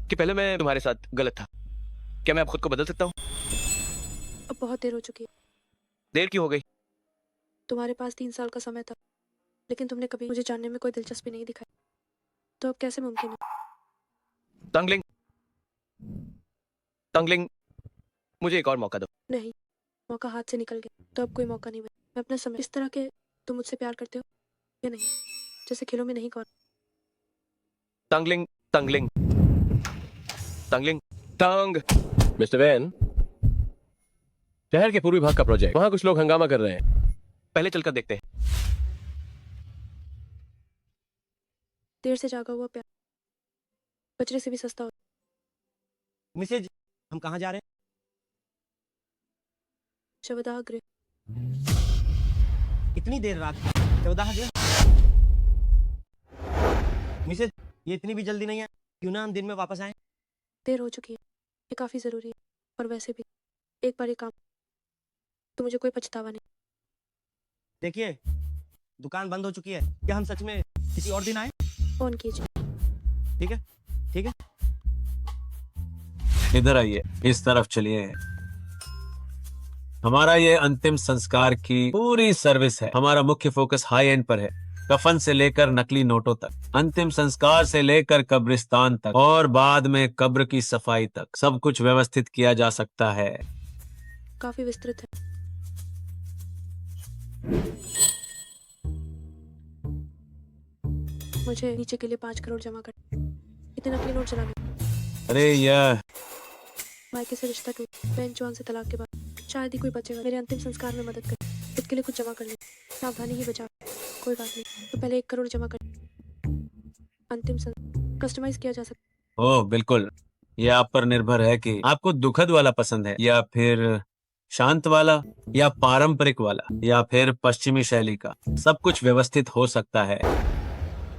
कि पहले मैं तुम्हारे साथ गलत था। क्या मैं अब खुद को बदल सकता हूँ? अब बहुत देर हो चुकी है। देर क्यों हो गई? तुम्हारे पास 3 साल का समय था, लेकिन तुमने कभी मुझे जानने में कोई दिलचस्पी नहीं दिखाई, तो अब कैसे मुमकिन है? तंगलिंग, तंगलिंग, मुझे एक और मौका दो। नहीं, मौका हाथ से निकल गया, तो अब कोई मौका नहीं बचा। मैं अपना समय, इस तरह के तुम मुझसे प्यार करते हो या नहीं, जैसे खेलों में नहीं कौन। तंगलिंग, तंगलिंग, तंगलिंग, तंग। मिस्टर वैन, शहर के पूर्वी भाग का प्रोजेक्ट, वहां कुछ लोग हंगामा कर रहे हैं। पहले चलकर देखते हैं। देर से जागा हुआ प्यार कचरे से भी सस्ता हो। मिसेज, हम कहाँ जा रहे हैं? शवदाह गृह। इतनी देर रात को? चौदह गया? मिसेज, ये इतनी भी जल्दी नहीं है, क्यों ना हम दिन में वापस आए? देर हो चुकी है, ये काफी जरूरी है, और वैसे भी एक बार ये काम तो मुझे कोई पछतावा नहीं। देखिए, दुकान बंद हो चुकी है, क्या हम सच में किसी और दिन आए? फोन कीजिए। ठीक है, ठीक है। इधर आइए, इस तरफ चलिए। हमारा ये अंतिम संस्कार की पूरी सर्विस है। हमारा मुख्य फोकस हाई एंड पर है, कफन से लेकर नकली नोटों तक, अंतिम संस्कार से लेकर कब्रिस्तान तक, और बाद में कब्र की सफाई तक, सब कुछ व्यवस्थित किया जा सकता है। काफी विस्तृत है। मुझे नीचे के लिए 5 करोड़ जमा कर। इतने नकली नोट चलाने। अरे यह मायके से रिश्ता टूट, बहन जॉन से तलाक के बाद शायद ही कोई बचेगा मेरे अंतिम संस्कार में मदद कर। इसके लिए कुछ जमा कर ले, सावधानी ही बचा। कोई बात नहीं, तो पहले 1 करोड़ जमा कर। अंतिम कस्टमाइज किया जा सकता। ओह बिल्कुल, यह आप पर निर्भर है कि आपको दुखद वाला पसंद है या फिर शांत वाला या पारंपरिक वाला या फिर पश्चिमी शैली का। सब कुछ व्यवस्थित हो सकता है।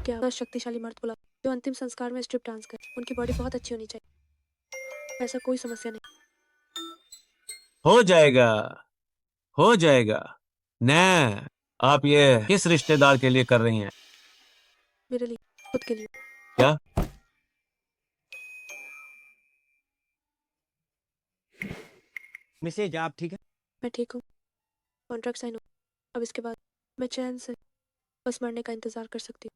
क्या 10 शक्तिशाली मर्द बुला जो अंतिम संस्कार में स्ट्रिप डांस कर। उनकी बॉडी बहुत अच्छी होनी चाहिए। ऐसा कोई समस्या नहीं। हो जाएगा, हो जाएगा। न आप ये किस रिश्तेदार के लिए कर रही हैं? मेरे लिए, खुद के लिए। क्या? मिसेज, आप ठीक है? मैं ठीक हूँ। कॉन्ट्रैक्ट साइन हो, अब इसके बाद मैं चैन से बस मरने का इंतजार कर सकती हूँ।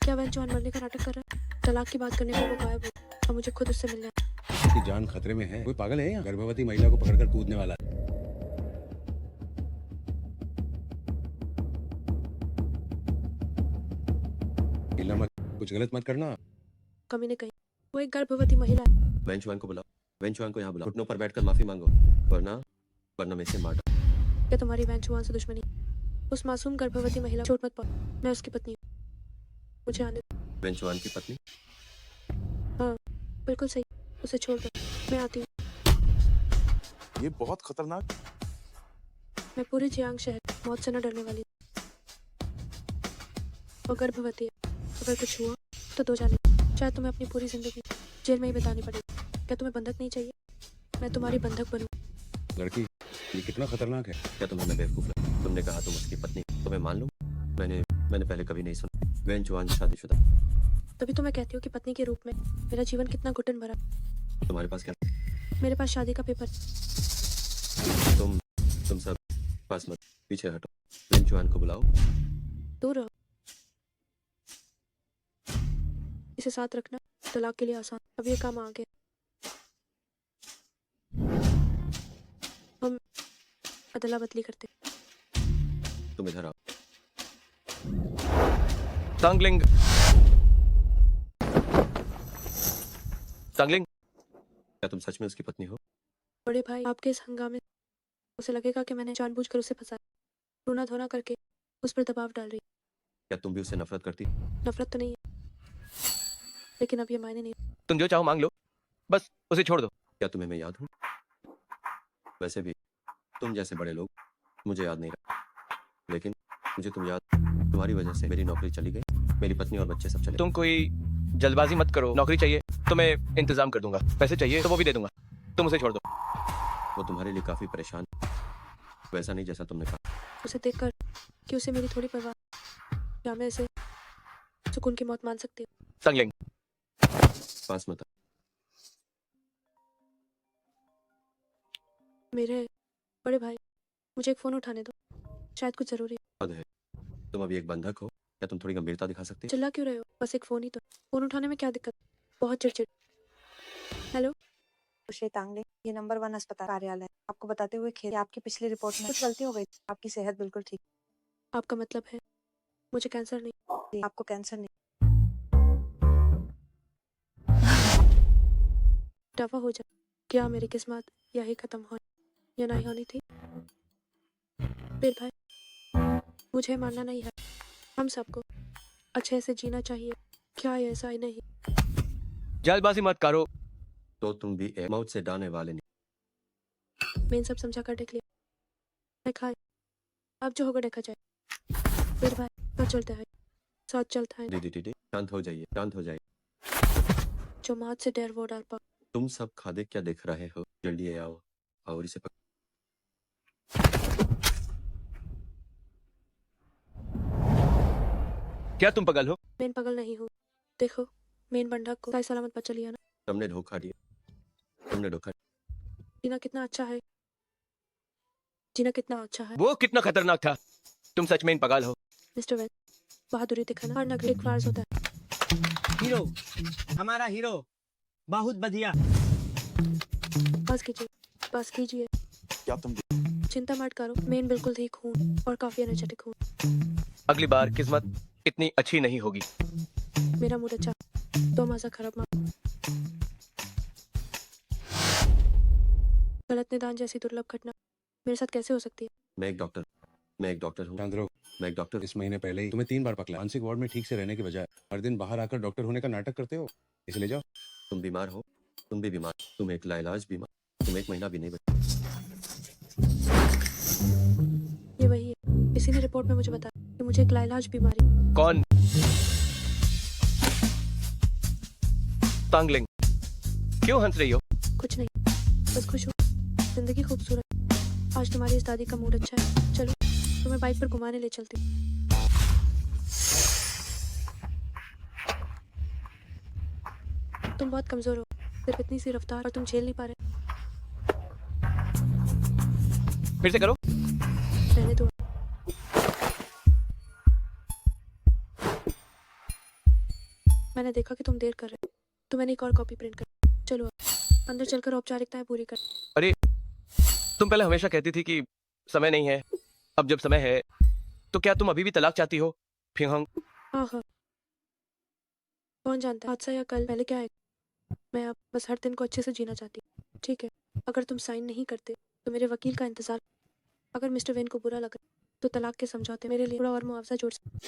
क्या वह जॉन मरने का नाटक कर रहा है? तलाक की बात करने पर वो गायब हो और मुझे खुद उससे मिलना है। उसकी जान खतरे में है। कोई पागल है यहाँ? गर्भवती महिला को पकड़कर कूदने वाला। नीलम, कुछ गलत मत करना। कमी ने कही, वो एक गर्भवती महिला है। वेंचुआन को बुलाओ, वेंचुआन को यहाँ बुलाओ। घुटनों पर बैठकर माफी मांगो, वरना मैं इसे मार डालूं। क्या तुम्हारी वैन जुआन से दुश्मनी? उस मासूम गर्भवती महिला को चोट मत पाओ। मैं उसकी पत्नी हूँ, मुझे आने दो। वेंचुआन की पत्नी? हाँ बिल्कुल सही, उसे छोड़ दो, मैं आती हूँ। ये बहुत खतरनाक। मैं पूरे जियांग शहर मौत से न डरने वाली हूँ। वो गर्भवती है, अगर कुछ हुआ तो 2 जाने। शायद तुम्हें अपनी पूरी जिंदगी जेल में ही बितानी पड़ेगी। क्या तुम्हें बंधक नहीं चाहिए? मैं तुम्हारी बंधक बनूं। लड़की, ये कितना खतरनाक है। क्या तुम्हें मैं बेवकूफ लगा? तुमने कहा तुम उसकी पत्नी, तो मैं मान लूं? मैंने पहले कभी नहीं सुना। वेंचुआन शादीशुदा। तभी तो मैं कहती हूँ कि पत्नी के रूप में मेरा जीवन कितना घुटन भरा। तुम्हारे पास क्या? मेरे पास शादी का पेपर। तुम सब पास मत, पीछे हटो। वेंचुआन को बुलाओ। दूर रहो। इसे साथ रखना तलाक के लिए आसान। अब ये काम आ गया। हम अदला बदली करते। तुम इधर आओ। तंगलिंग, तंगलिंग, क्या तुम सच में उसकी पत्नी हो? बड़े भाई, आपके इस हंगामे उसे लगेगा कि मैंने जानबूझकर उसे फंसाया, रोना धोना करके उस पर दबाव डाल रही। क्या तुम भी उससे नफरत करती? नफरत तो नहीं है, लेकिन अब ये मायने नहीं। तुम जो चाहो मांग लो, बस उसे छोड़ दो। क्या तुम्हें मैं याद हूँ? वैसे भी तुम जैसे बड़े लोग मुझे याद नहीं रखते, लेकिन मुझे तुम याद। तुम्हारी वजह से मेरी नौकरी चली गई, मेरी पत्नी और बच्चे सब चले। तुम कोई जल्दबाजी मत करो। नौकरी चाहिए तो मैं इंतजाम कर दूंगा, पैसे चाहिए तो वो भी दे दूंगा। तुम उसे छोड़ दो। वो तुम्हारे लिए काफी परेशान, वैसा नहीं जैसा तुमने कहा। उसे देखकर कि उसे मेरी थोड़ी परवाह, क्या मैं इसे सुकून की मौत मान सकती हूँ? तंगलिंग, पास मत आ। मेरे बड़े भाई, मुझे एक फोन उठाने दो, शायद कुछ जरूरी है। हद है, तुम अभी एक बंधक हो, क्या तुम थोड़ी गंभीरता दिखा सकती हो? चिल्ला क्यों रहे हो? बस एक फोन ही तो, फोन उठाने में क्या दिक्कत? बहुत चिड़चिड़। हेलो, श्री तांगलिंग, ये नंबर 1 अस्पताल कार्यालय। आपको बताते हुए खेद, आपकी पिछली रिपोर्ट में कुछ गलती हो गई। आपकी सेहत बिल्कुल ठीक। आपका मतलब है मुझे कैंसर नहीं? जी, आपको कैंसर नहीं। दफा हो जाए, क्या मेरी किस्मत यही खत्म हो या नहीं होनी थी? फिर भाई, मुझे मानना नहीं है, हम सबको अच्छे से जीना चाहिए, क्या ये ऐसा ही नहीं? जल्दबाजी मत करो। तो तुम भी मौत से डरने वाले नहीं। मैं इन सब समझा कर देख लिया, देखा है, अब जो होगा देखा जाए। फिर भाई, तो चलते हैं, साथ चलता है। दीदी शांत हो जाइए, शांत हो जाइए। जो मौत से डर वो डर पा। तुम सब खादे क्या देख रहे हो? जल्दी आओ और इसे क्या तुम पागल हो? मैं पागल नहीं हूँ, देखो मेन बंधक को सही सलामत बचा लिया ना। तुमने धोखा दिया, तुमने धोखा। जीना कितना अच्छा है, जीना कितना अच्छा है। वो कितना खतरनाक था। तुम सच में इन पागल हो। मिस्टर वैन, बहादुरी दिखाना हर नगरी एक फर्ज होता है। हीरो, हमारा हीरो बहुत बढ़िया। बस कीजिए, बस कीजिए। क्या तुम चिंता मत करो, मेन बिल्कुल ठीक हूँ और काफी एनर्जेटिक हूँ। अगली बार किस्मत इतनी अच्छी नहीं होगी। मेरा मूड अच्छा तो मजा खराब मत। गलत निदान जैसी दुर्लभ घटना मेरे साथ कैसे हो सकती है? मैं एक डॉक्टर हूँ। शांत रहो। मैं एक डॉक्टर। इस महीने पहले ही तुम्हें 3 बार पकड़ा। मानसिक वार्ड में ठीक से रहने के बजाय हर दिन बाहर आकर डॉक्टर होने का नाटक करते हो। इसे ले जाओ। तुम बीमार हो, तुम भी बीमार, तुम एक लाइलाज बीमार, तुम 1 महीना भी नहीं बचे। ये वही है, इसी ने रिपोर्ट में मुझे बताया कि मुझे एक लाइलाज बीमारी। कौन? तांगलिंग, क्यों हंस रही हो? कुछ नहीं, बस खुश हूँ, जिंदगी खूबसूरत। आज तुम्हारी इस दादी का मूड अच्छा है, चलो तुम्हें बाइक पर घुमाने ले चलती हूँ। तुम बहुत कमजोर हो, सिर्फ इतनी सी रफ्तार और तुम झेल नहीं पा रहे। फिर से करो। रहने दो। मैंने देखा कि तुम देर कर रहे हो, तो मैंने एक और कॉपी प्रिंट कर। चलो अंदर चलकर औपचारिकताएं पूरी कर। अरे, तुम पहले हमेशा कहती थी कि समय नहीं है, अब जब समय है तो क्या तुम अभी भी तलाक चाहती हो? फिर हम हाँ, कौन जानता है आज से या कल पहले क्या है। मैं अब बस हर दिन को अच्छे से जीना चाहती हूँ, ठीक है? अगर तुम साइन नहीं करते तो मेरे वकील का इंतजार। अगर मिस्टर वेन को बुरा लगा तो तलाक के समझौते मेरे लिए थोड़ा और मुआवजा जोड़ सकते।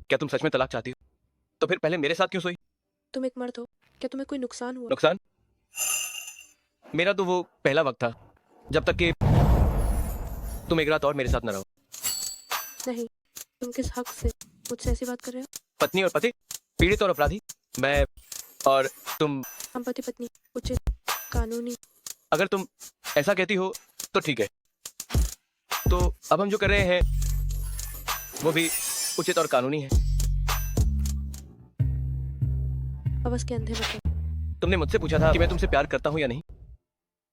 क्या तुम सच में तलाक चाहती हो? तो फिर पहले मेरे साथ क्यों सोई? तुम एक मर्द हो, क्या तुम्हें कोई नुकसान हुआ? नुकसान? मेरा तो वो पहला वक्त था जब तक कि तुम एक रात और मेरे साथ न रहो। नहीं, तुम किस हक से मुझसे ऐसी बात कर रहे हो? पत्नी और पति, पीड़ित और अपराधी, मैं और तुम। हम पति पत्नी, उचित, कानूनी। अगर तुम ऐसा कहती हो तो ठीक है। तो अब हम जो कर रहे हैं वो भी उचित और कानूनी है। बस के अंधे बता। तुमने मुझसे पूछा था कि मैं तुमसे प्यार करता हूं या नहीं।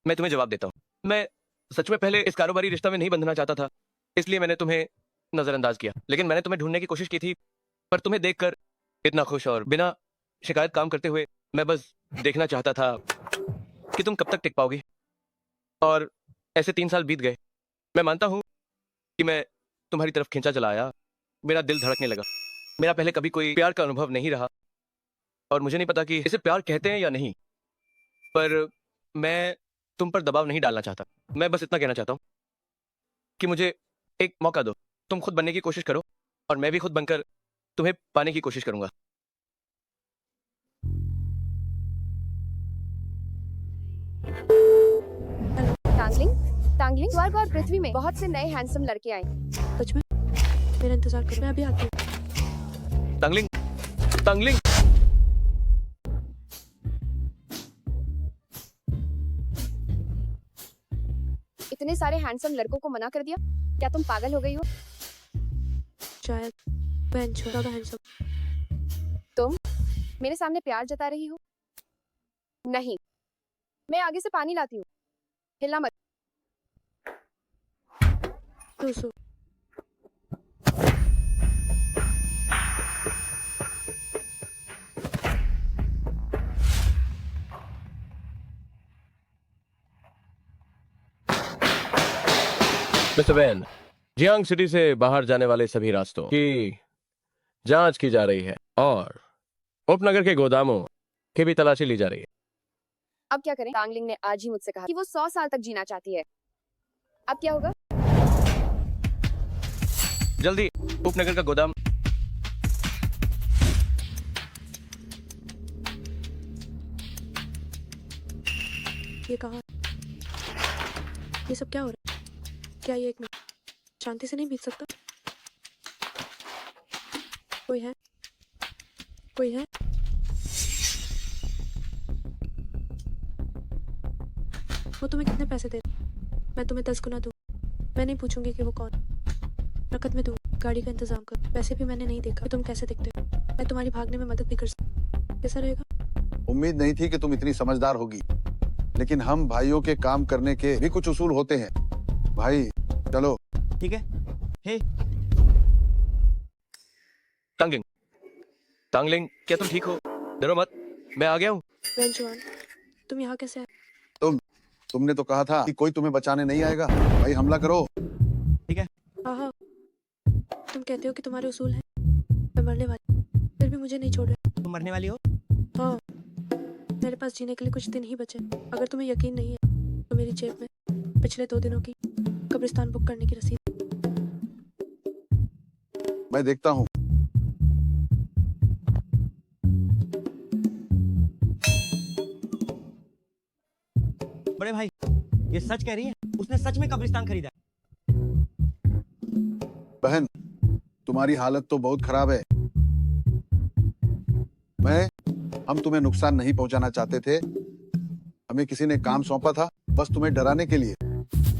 मैं तुम्हें जवाब देता हूं, मैं सच में पहले इस कारोबारी रिश्ता में नहीं बंधना चाहता था, इसलिए मैंने तुम्हें नजरअंदाज किया। लेकिन मैंने तुम्हें ढूंढने की कोशिश की थी, पर तुम्हें देखकर इतना खुश और बिना शिकायत काम करते हुए मैं बस देखना चाहता था कि तुम कब तक टिक पाओगी। और ऐसे 3 साल बीत गए। मैं मानता हूं कि मैं तुम्हारी तरफ खींचा चला आया, मेरा दिल धड़कने लगा। मेरा पहले कभी कोई प्यार का अनुभव नहीं रहा और मुझे नहीं पता कि इसे प्यार कहते हैं या नहीं, पर मैं तुम पर दबाव नहीं डालना चाहता। मैं बस इतना कहना चाहता हूं कि मुझे एक मौका दो। तुम खुद बनने की कोशिश करो और मैं भी खुद बनकर तुम्हें पाने की कोशिश करूंगा। तांगलिंग, स्वर्ग और पृथ्वी में बहुत से नए हैंडसम लड़के आए। सच में? मेरा इंतजार करो, मैं अभी आती हूँ। तांगलिंग, तांगलिंग। इतने इतने सारे हैंडसम लड़कों को मना कर दिया? क्या तुम पागल हो गई हो? शायद बहन ज्यादा हैंडसम। तुम मेरे सामने प्यार जता रही हो? नहीं, मैं आगे से पानी लाती हूँ, हिलना मत। दोस्तों मिस्टर वैन, जियांग सिटी से बाहर जाने वाले सभी रास्तों की जांच की जा रही है और उपनगर के गोदामों की भी तलाशी ली जा रही है। अब क्या करें? तांगलिंग ने आज ही मुझसे कहा कि वो 100 साल तक जीना चाहती है। अब क्या होगा? जल्दी उपनगर का गोदाम। ये कहाँ? ये सब क्या हो रहा है? क्या ये एक मिनट शांति से नहीं बीत सकता? कोई है? कोई है? वो तुम्हें कितने पैसे दे रहे? मैं तुम्हें 10 गुना दूँ। मैं नहीं पूछूंगी कि वो कौन। नकद में दूँ। गाड़ी का इंतजाम कर। वैसे भी मैंने नहीं देखा कि तुम कैसे दिखते हो। मैं तुम्हारी भागने में मदद भी कर सकती। कैसा रहेगा? उम्मीद नहीं थी कि तुम इतनी समझदार होगी, लेकिन हम भाइयों के काम करने के भी कुछ उसूल होते हैं। भाई चलो। ठीक है। हे तांगलिंग, तांगलिंग, क्या तुम ठीक हो? डरो मत, मैं आ गया हूँ। वेंचुआन, तुम यहाँ कैसे आए? तुमने तो कहा था कि कोई तुम्हें बचाने नहीं आएगा। भाई हमला करो। ठीक है। हाँ, तुम कहते हो कि तुम्हारे उसूल हैं। मैं मरने वाली, फिर भी मुझे नहीं छोड़ रहे। तुम मरने वाली हो? हाँ, मेरे पास जीने के लिए कुछ दिन ही बचे। अगर तुम्हें यकीन नहीं है तो मेरी जेब में पिछले 2 दिनों की कब्रिस्तान बुक करने की रसीद। मैं देखता हूँ। बड़े भाई, ये सच कह रही है? उसने सच में कब्रिस्तान खरीदा? बहन, तुम्हारी हालत तो बहुत खराब है। हम तुम्हें नुकसान नहीं पहुंचाना चाहते थे। हमें किसी ने काम सौंपा था, बस तुम्हें डराने के लिए।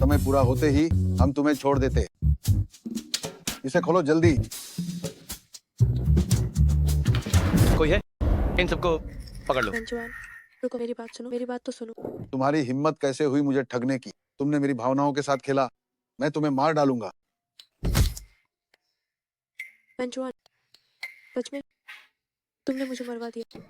समय पूरा होते ही हम तुम्हें छोड़ देते। इसे खोलो जल्दी। कोई है? इन सबको पकड़ लो। वेंचुआन, रुको, मेरी बात सुनो। मेरी बात तो सुनो। तुम्हारी हिम्मत कैसे हुई मुझे ठगने की? तुमने मेरी भावनाओं के साथ खेला। मैं तुम्हें मार डालूंगा। वेंचुआन, सच में तुमने मुझे मरवा दिया।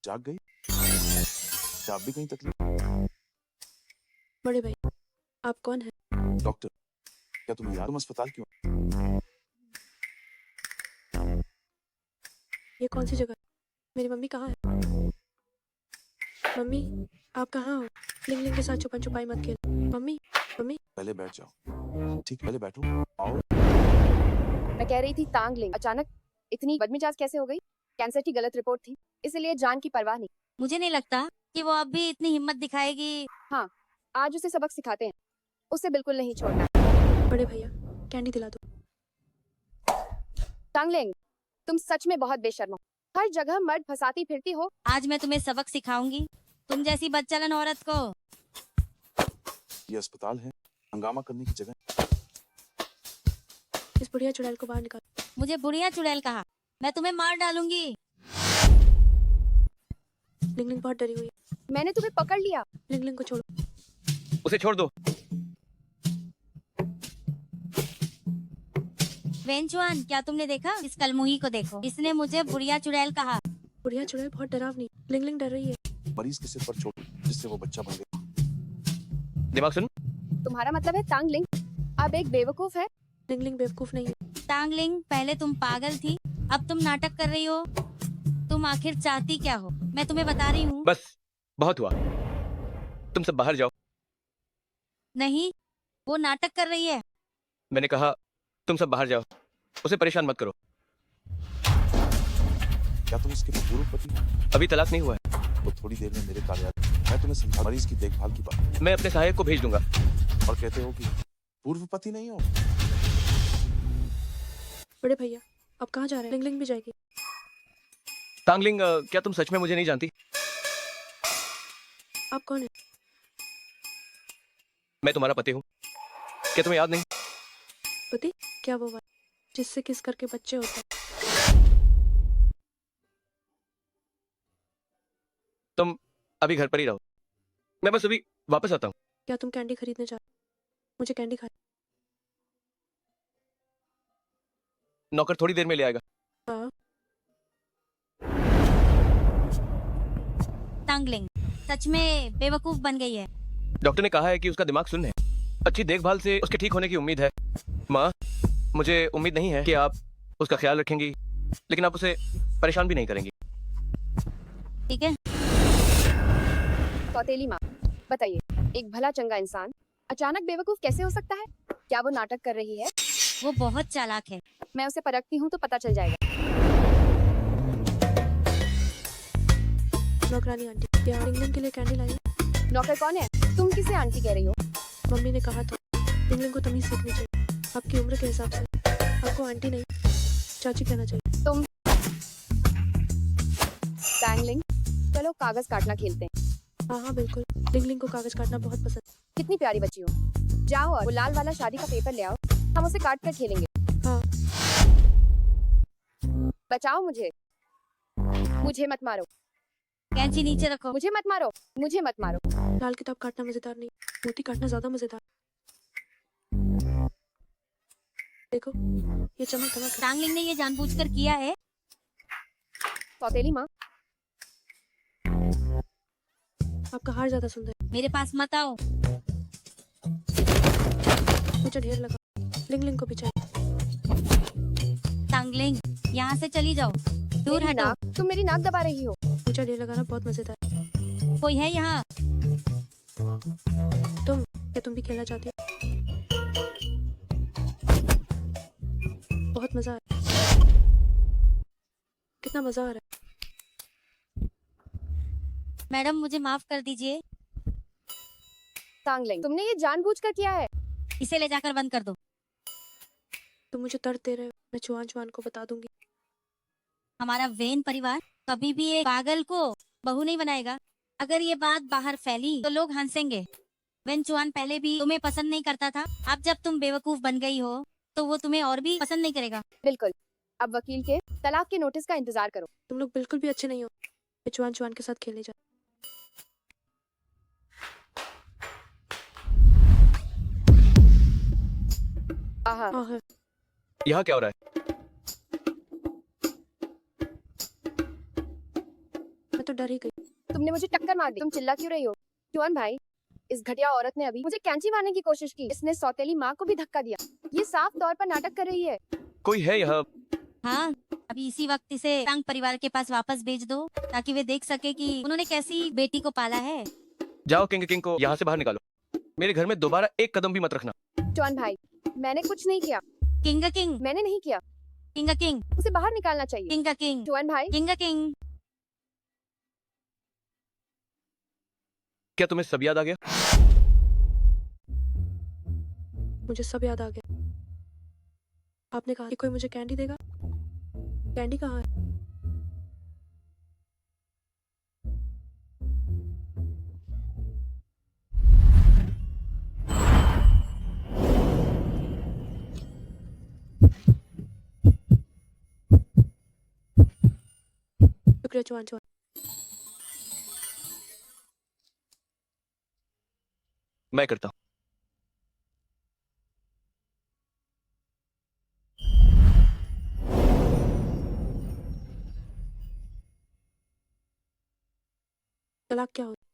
जाग गई? क्या भी कहीं तकलीफ? बड़े भाई, आप कौन हैं? डॉक्टर, क्या तुम्हें याद? तुम अस्पताल क्यों? ये कौन सी जगह है? मेरी मम्मी कहाँ है? मम्मी, आप कहाँ हो? लिंग लिंग के साथ छुपन छुपाई मत खेल। Mummy, mummy. पहले बैठ जाओ। ठीक, पहले बैठो। आओ। मैं कह रही थी तांगलिंग अचानक इतनी बदमिजाज कैसे हो गई? कैंसर की गलत रिपोर्ट थी, इसलिए जान की परवाह नहीं। मुझे नहीं लगता कि वो अब भी इतनी हिम्मत दिखाएगी। हाँ, आज उसे सबक सिखाते हैं। उसे बिल्कुल नहीं छोड़ना। बड़े भैया, कैंडी दिला दो। तांगलिंग, तुम सच में बहुत बेशर्म हो। हर जगह मर्द फंसाती फिरती हो। आज मैं तुम्हें सबक सिखाऊंगी, तुम जैसी बदचलन औरत को। ये अस्पताल है, हंगामा करने की जगह। इस बुढ़िया चुड़ैल को बाहर निकालो। मुझे बुढ़िया चुड़ैल कहा? मैं तुम्हें मार डालूंगी। लिंग लिंग बहुत डरी हुई है। मैंने तुम्हें पकड़ लिया। लिंग लिंग को छोड़ो। उसे छोड़ दो। वेंचुआन, क्या तुमने देखा? इस कलमुही को देखो, इसने मुझे बुढ़िया चुड़ैल कहा। बुढ़िया चुड़ैल बहुत डरावनी। लिंग लिंग डर रही है। मरीज के सिर पर चोट जिससे वो बच्चा बन गया। दिमाग सुन। तुम्हारा मतलब है तांगलिंग अब एक बेवकूफ है? लिंग लिंग बेवकूफ नहीं है। तांगलिंग, पहले तुम पागल थी, अब तुम नाटक कर रही हो। तुम आखिर चाहती क्या हो? मैं तुम्हें बता रही हूँ। बस, बहुत हुआ। तुम सब बाहर जाओ। नहीं, वो नाटक कर रही है। मैंने कहा तुम सब बाहर जाओ। उसे परेशान मत करो। क्या तुम इसके पूर्व पति? अभी तलाक नहीं हुआ है। वो थोड़ी देर में मेरे कार्यालय। मैं तुम्हें समझा। मरीज की देखभाल की बात। मैं अपने सहायक को भेज दूंगा। और कहते हो कि पूर्व पति नहीं हो? बड़े भैया, आप कहाँ जा रहे हैं? लिंग लिंग भी जाएगी। तांगलिंग, क्या तुम सच में मुझे नहीं जानती? आप कौन है? मैं तुम्हारा पति हूँ। क्या तुम्हें याद नहीं? पति? क्या वो बात जिससे किस करके बच्चे होते हैं? तुम अभी घर पर ही रहो, मैं बस अभी वापस आता हूँ। क्या तुम कैंडी खरीदने जा रहे हो? मुझे कैंडी खा। नौकर थोड़ी देर में ले आएगा। हाँ। तांगलिंग सच में बेवकूफ बन गई है। डॉक्टर ने कहा है कि उसका दिमाग सुन्न है। अच्छी देखभाल से उसके ठीक होने की उम्मीद है। माँ, मुझे उम्मीद नहीं है कि आप उसका ख्याल रखेंगी, लेकिन आप उसे परेशान भी नहीं करेंगी। ठीक है। सौतेली माँ, बताइए, एक भला चंगा इंसान अचानक बेवकूफ कैसे हो सकता है? क्या वो नाटक कर रही है? वो बहुत चालाक है। मैं उसे परखती हूँ तो पता चल जाएगा। नौकरानी आंटी, क्या लिंगलिंग के लिए कैंडी लाई है? नौकर कौन है? तुम किसे आंटी कह रही हो? मम्मी ने कहा था लिंगलिंग को तमीज सीखनी चाहिए। आपकी उम्र के हिसाब से आपको आंटी नहीं चाची कहना चाहिए। तुम टैंगलिंग, चलो कागज काटना खेलते हैं। हाँ हाँ बिल्कुल, लिंगलिंग को कागज काटना बहुत पसंद। कितनी प्यारी बच्ची हो। जाओ और वो लाल वाला शादी का पेपर ले आओ, हम उसे काट कर खेलेंगे। हाँ। बचाओ मुझे, मुझे मत मारो। कैंची नीचे रखो। मुझे मत मारो, मुझे मत मारो। लाल किताब काटना मजेदार नहीं, मोती काटना ज्यादा मजेदार। देखो ये चमक धमक। टांगलिंग ने ये जानबूझकर किया है। सौतेली माँ, आपका हार ज्यादा सुंदर है। मेरे पास मत आओ। मुझे ढेर लगा, लिंगलिंग को भी चाहिए। टांगलिंग, यहाँ से चली जाओ, दूर मेरी हटो। नाक, तुम मेरी नाक दबा रही हो। मुझे ढेर लगाना बहुत मजेदार है। कोई है यहाँ? तुम, क्या तुम भी खेलना चाहती हो? बहुत मजा आ रहा है। कितना मजा आ रहा है। मैडम मुझे माफ कर दीजिए। टांगलिंग, तुमने ये जानबूझकर किया है। इसे ले जाकर बंद कर दो। तुम मुझे दर्द दे रहे हो, मैं चुआन चुआन को बता दूंगी। हमारा वेन परिवार कभी भी एक पागल को बहू नहीं बनाएगा। अगर ये बात बाहर फैली तो लोग हंसेंगे। वेन चुआन पहले भी तुम्हें पसंद नहीं करता था, अब जब तुम बेवकूफ बन गई हो तो वो तुम्हें और भी पसंद नहीं करेगा। बिल्कुल, अब वकील के तलाक के नोटिस का इंतजार करो। तुम लोग बिल्कुल भी अच्छे नहीं हो। मैं चुआन चुआन के साथ खेलने जा। आहा, हाँ। यहाँ क्या हो रहा है? मैं तो डर ही गई। तुमने मुझे टक्कर मार दी। तुम चिल्ला क्यों रही हो? चुआन भाई, इस घटिया औरत ने अभी मुझे कैंची मारने की कोशिश की। इसने सौतेली माँ को भी धक्का दिया। ये साफ तौर पर नाटक कर रही है। कोई है यहाँ? हाँ, अभी इसी वक्त इसे टांग परिवार के पास वापस भेज दो ताकि वे देख सके कि उन्होंने कैसी बेटी को पाला है। जाओ किंग को यहाँ से बाहर निकालो। मेरे घर में दोबारा एक कदम भी मत रखना। चुआन भाई, मैंने कुछ नहीं किया। किंग, मैंने नहीं किया। किंग, उसे बाहर निकालना चाहिए। किंग, चुआन भाई, किंग। क्या तुम्हें सब याद आ गया? मुझे सब याद आ गया। आपने कहा कि कोई मुझे कैंडी देगा। कैंडी कहाँ है? शुक्रिया चुआन चुआन। मैं करता हूँ। तलाक क्या होता है?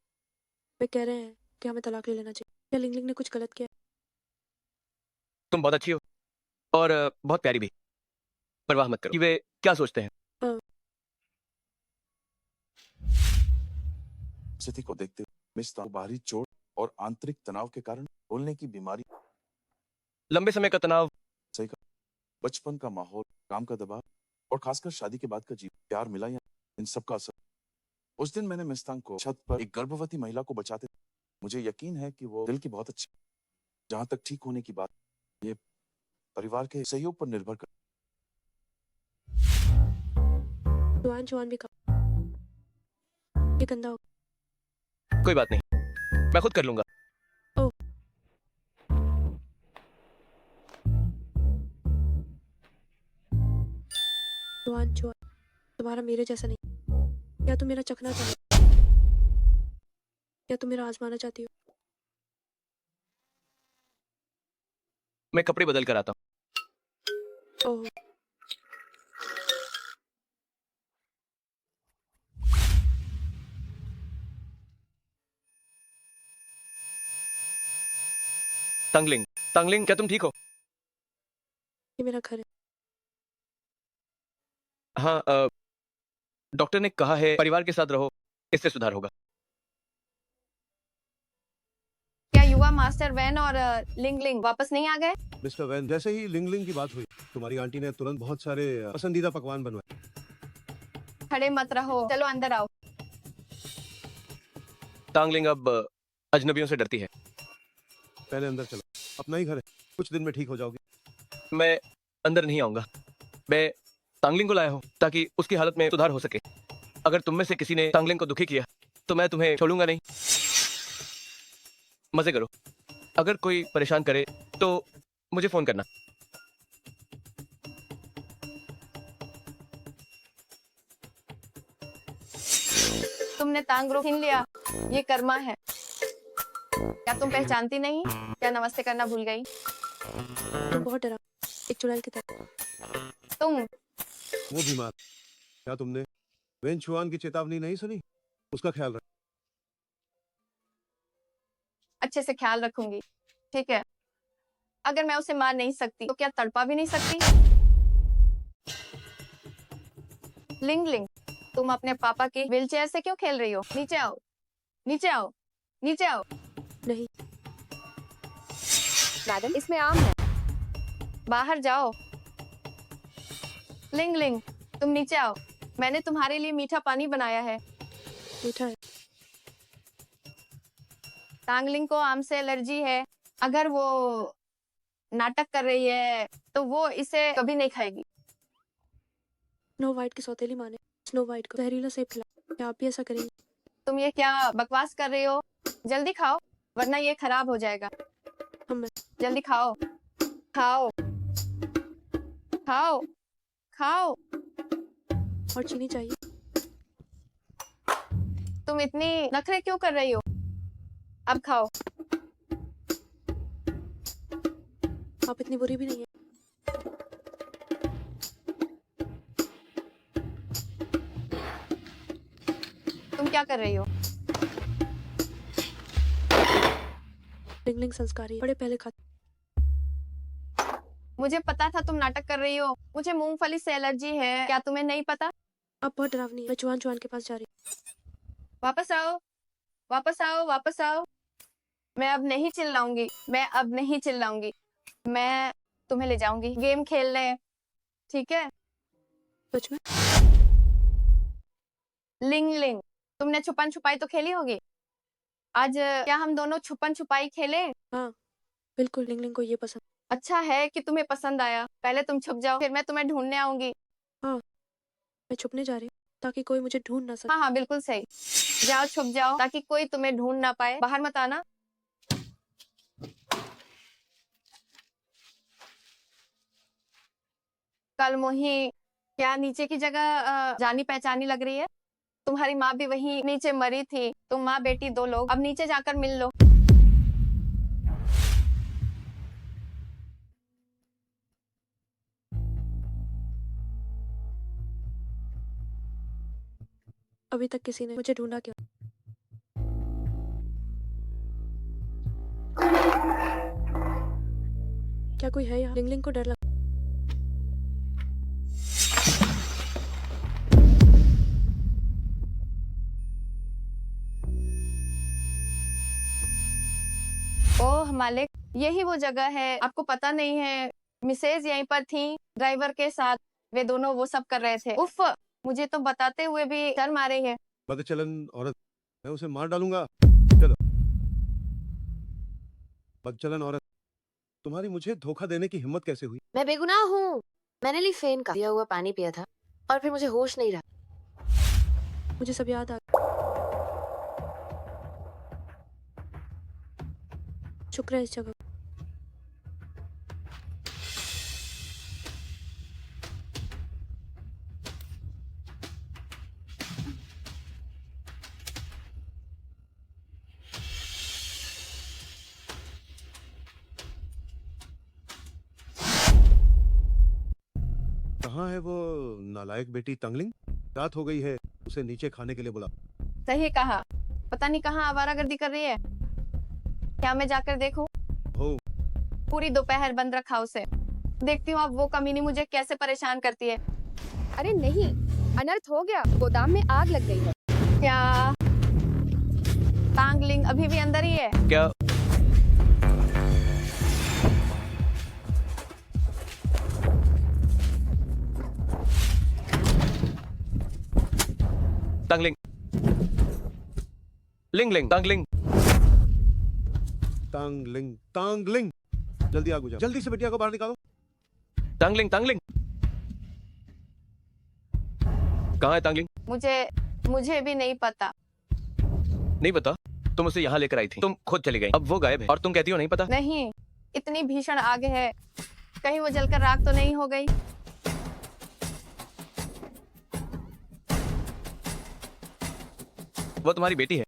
वे कह रहे हैं कि हमें तलाक ले लेना चाहिए। क्या लिंगलिंग ने कुछ गलत किया? तुम बहुत अच्छी हो और बहुत प्यारी भी। परवाह मत करो कि वे क्या सोचते हैं। स्थिति को देखते हुए मिस तांग बाहरी चोट और आंतरिक तनाव के कारण बोलने की बीमारी, लंबे समय का तनाव, सही कहा, बचपन का माहौल, काम का दबाव और खासकर शादी के बाद का जीवन, प्यार मिला या इन सब का असर। उस दिन मैंने मिस तांग को छत पर एक गर्भवती महिला को बचाते मुझे यकीन है कि वो दिल की बहुत अच्छी। जहां तक ठीक होने की बात, ये परिवार के सहयोग पर निर्भर कर। चुआन चुआन भी कहा ये गंदा हो। कोई बात नहीं, मैं खुद कर लूंगा। जुआन जुआन, तुम्हारा मेरे जैसा नहीं। क्या तुम मेरा चखना चाहती हो? क्या तुम मेरा आजमाना चाहती हो? मैं कपड़े बदल कर आता हूँ। ओह, तंगलिंग, तंगलिंग, क्या तुम ठीक हो? ये मेरा घर है। हाँ, डॉक्टर ने कहा है परिवार के साथ रहो, इससे सुधार होगा। क्या युवा मास्टर वैन और लिंग लिंग वापस नहीं आ गए? मिस्टर वैन, जैसे ही लिंग लिंग की बात हुई, तुम्हारी आंटी ने तुरंत बहुत सारे पसंदीदा पकवान बनवाए। खड़े मत रहो, चलो अंदर आओ। तांगलिंग अब अजनबियों से डरती है। पहले अंदर चलो, अपना ही घर है, कुछ दिन में ठीक हो जाओगी। मैं अंदर नहीं आऊंगा। मैं तांगलिंग को लाया हूँ ताकि उसकी हालत में सुधार हो सके। अगर तुम में से किसी ने तांगलिंग को दुखी किया तो मैं तुम्हें छोड़ूंगा नहीं। मजे करो। अगर कोई परेशान करे तो मुझे फोन करना। तुमने तांग छीन लिया, ये कर्मा है। क्या तुम पहचानती नहीं? क्या नमस्ते करना भूल गई? तुम बहुत डरा, एक चुड़ैल की तरह। तुम वो बीमार, क्या तुमने वेन चुआन की चेतावनी नहीं सुनी? उसका ख्याल रख। अच्छे से ख्याल रखूंगी, ठीक है? अगर मैं उसे मार नहीं सकती तो क्या तड़पा भी नहीं सकती? लिंग लिंग, तुम अपने पापा के व्हीलचेयर से क्यों खेल रही हो? नीचे आओ, नीचे आओ, नीचे आओ। नहीं, मैडम इसमें आम है, बाहर जाओ। लिंग लिंग, तुम नीचे आओ, मैंने तुम्हारे लिए मीठा पानी बनाया है। मीठा है। तांगलिंग को आम से एलर्जी है। अगर वो नाटक कर रही है तो वो इसे कभी नहीं खाएगी। स्नो वाइट की सौतेली माँ ने स्नो वाइट को जहरीला सेब खिलाया। क्या आप भी ऐसा करेंगे? तुम ये क्या बकवास कर रही हो? जल्दी खाओ वरना ये खराब हो जाएगा। जल्दी खाओ, खाओ, खाओ, खाओ। और चीनी चाहिए? तुम इतनी नखरे क्यों कर रही हो? अब खाओ। आप इतनी बुरी भी नहीं है। तुम क्या कर रही हो? लिंग लिंग संस्कारी है, बड़े पहले खाते। मुझे पता था तुम नाटक कर रही हो। मुझे मूंगफली से एलर्जी है, क्या तुम्हें नहीं पता? आप बहुत डरावनी है। मैं चुआन चुआन के पास जा रही हूँ। वापस आओ, वापस आओ, वापस आओ। मैं अब नहीं चिल्लाऊंगी, मैं अब नहीं चिल्लाऊंगी। मैं तुम्हें ले जाऊंगी गेम खेलने, ठीक है? सच में? लिंग लिंग, तुमने छुपन छुपाई तो खेली होगी। आज क्या हम दोनों छुपन छुपाई खेले? हाँ बिल्कुल, लिंग लिंग को ये पसंद। अच्छा है कि तुम्हें पसंद आया। पहले तुम छुप जाओ, फिर मैं तुम्हें ढूंढने आऊंगी। हाँ, मैं छुपने जा रही हूँ ताकि कोई मुझे ढूंढ ना सके। हाँ हाँ बिल्कुल सही। जाओ छुप जाओ ताकि कोई तुम्हें ढूंढ ना पाए। बाहर मत आना। कल मोही, क्या नीचे की जगह जानी पहचानी लग रही है? तुम्हारी माँ भी वहीं नीचे मरी थी। तुम माँ बेटी दो लोग अब नीचे जाकर मिल लो। अभी तक किसी ने मुझे ढूंढा क्यों? क्या कोई है यहाँ? लिंग लिंग को डर लगा। ओह मालिक, यही वो जगह है। आपको पता नहीं है, मिसेज यहीं पर थी ड्राइवर के साथ। वे दोनों वो सब कर रहे थे। उफ, मुझे तो बताते हुए भी शर्म आ रही है। बदचलन औरत, मैं उसे मार डालूंगा। चलो। बदचलन औरत, तुम्हारी मुझे धोखा देने की हिम्मत कैसे हुई? मैं बेगुनाह हूँ। मैंने लीफेन का दिया हुआ पानी पिया था और फिर मुझे होश नहीं रहा। मुझे सब याद आ शुक्र है इस जगह। कहाँ है वो नालायक बेटी तंगलिंग? रात हो गई है, उसे नीचे खाने के लिए बुला। सही कहा, पता नहीं कहाँ आवारागर्दी कर रही है। क्या मैं जाकर देखूं? हो पूरी दोपहर बंद रखा उसे। देखती हूँ अब वो कमीनी मुझे कैसे परेशान करती है। अरे नहीं, अनर्थ हो गया, गोदाम में आग लग गई है। क्या तांगलिंग अभी भी अंदर ही है? क्या तांगलिंग लिंग लिंग तांगलिंग तांगलिंग तांगलिंग, जल्दी आग बुझाओ, जल्दी से बिटिया को बाहर निकालो। तांगलिंग तांगलिंग कहाँ है तांगलिंग? मुझे भी नहीं पता। नहीं पता? तुम उसे यहाँ लेकर आई थी, तुम खुद चली गई, अब वो गायब है और तुम कहती हो नहीं पता? नहीं, इतनी भीषण आग है, कहीं वो जलकर राख तो नहीं हो गई? वो तुम्हारी बेटी है,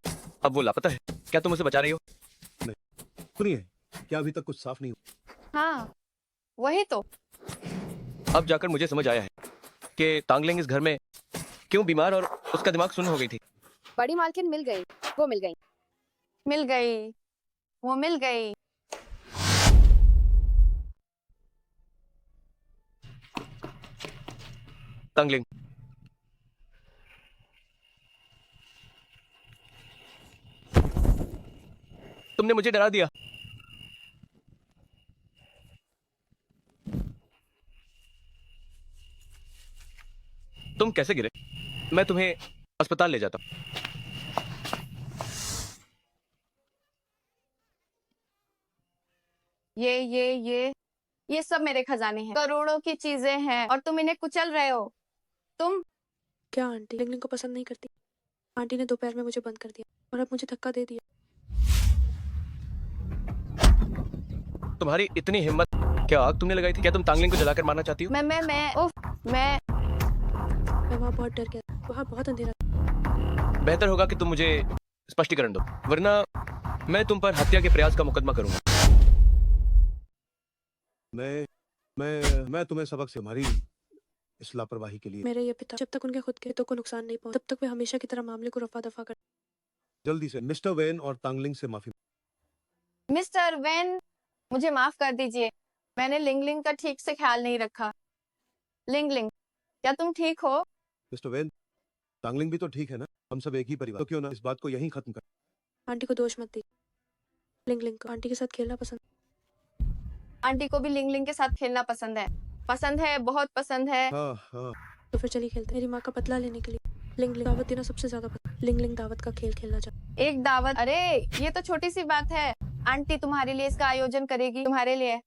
अब वो लापता है, क्या तुम उसे बचा रही हो? सुनिए, क्या अभी तक कुछ साफ नहीं हुआ? हाँ, वही तो। अब जाकर मुझे समझ आया है कि तांगलिंग इस घर में क्यों बीमार और उसका दिमाग सुन्न हो गई थी। बड़ी मालकिन मिल गई, वो मिल गई। मिल गई, वो मिल गई। तांगलिंग तुमने मुझे डरा दिया। तुम कैसे गिरे? मैं तुम्हें अस्पताल ले जाता हूं। ये सब मेरे खजाने हैं, करोड़ों की चीजें हैं और तुम इन्हें कुचल रहे हो। तुम क्या आंटी लिंगलिंग को पसंद नहीं करती? आंटी ने दोपहर में मुझे बंद कर दिया और अब मुझे धक्का दे दिया। तुम्हारी इतनी हिम्मत, क्या आग तुमने लगाई थी? क्या तुम तांगलिंग को जलाकर मारना चाहती हो? मैं वहाँ बहुत डर गया, वहाँ बहुत अंधेरा था। बेहतर होगा कि तुम मुझे स्पष्टीकरण दो, वरना मैं तुम पर हत्या के प्रयास का मुकदमा करूंगा। मैं तुम्हें सबक से हमारी इस लापरवाही के लिए। मेरे ये पिता जब तक उनके खुद के हितों को नुकसान नहीं पहुंचा, तब तक वे हमेशा की तरह मामले को रफा दफा कर। जल्दी से मिस्टर वेन और तांगलिंग से माफी। मिस्टर वेन, मुझे माफ कर दीजिए, मैंने लिंगलिंग का ठीक से ख्याल नहीं रखा। लिंगलिंग, क्या तुम ठीक हो? मिस्टर वेन, तांगलिंग भी तो ठीक है ना? हम सब एक ही परिवार, तो क्यों ना इस बात को यहीं खत्म कर। आंटी को दोष मत दी। लिंगलिंग को आंटी के साथ खेलना पसंद। आंटी को भी लिंगलिंग के साथ खेलना पसंद है। पसंद है, बहुत पसंद है। हाँ। तो फिर चलिए खेलते हैं। मेरी माँ का बदला लेने के लिए लिंगलिंग दावत देना सबसे ज्यादा पसंद। लिंगलिंग दावत का खेल खेलना चाहती। एक दावत? अरे ये तो छोटी सी बात है। आंटी तुम्हारे लिए इसका आयोजन करेगी, तुम्हारे लिए।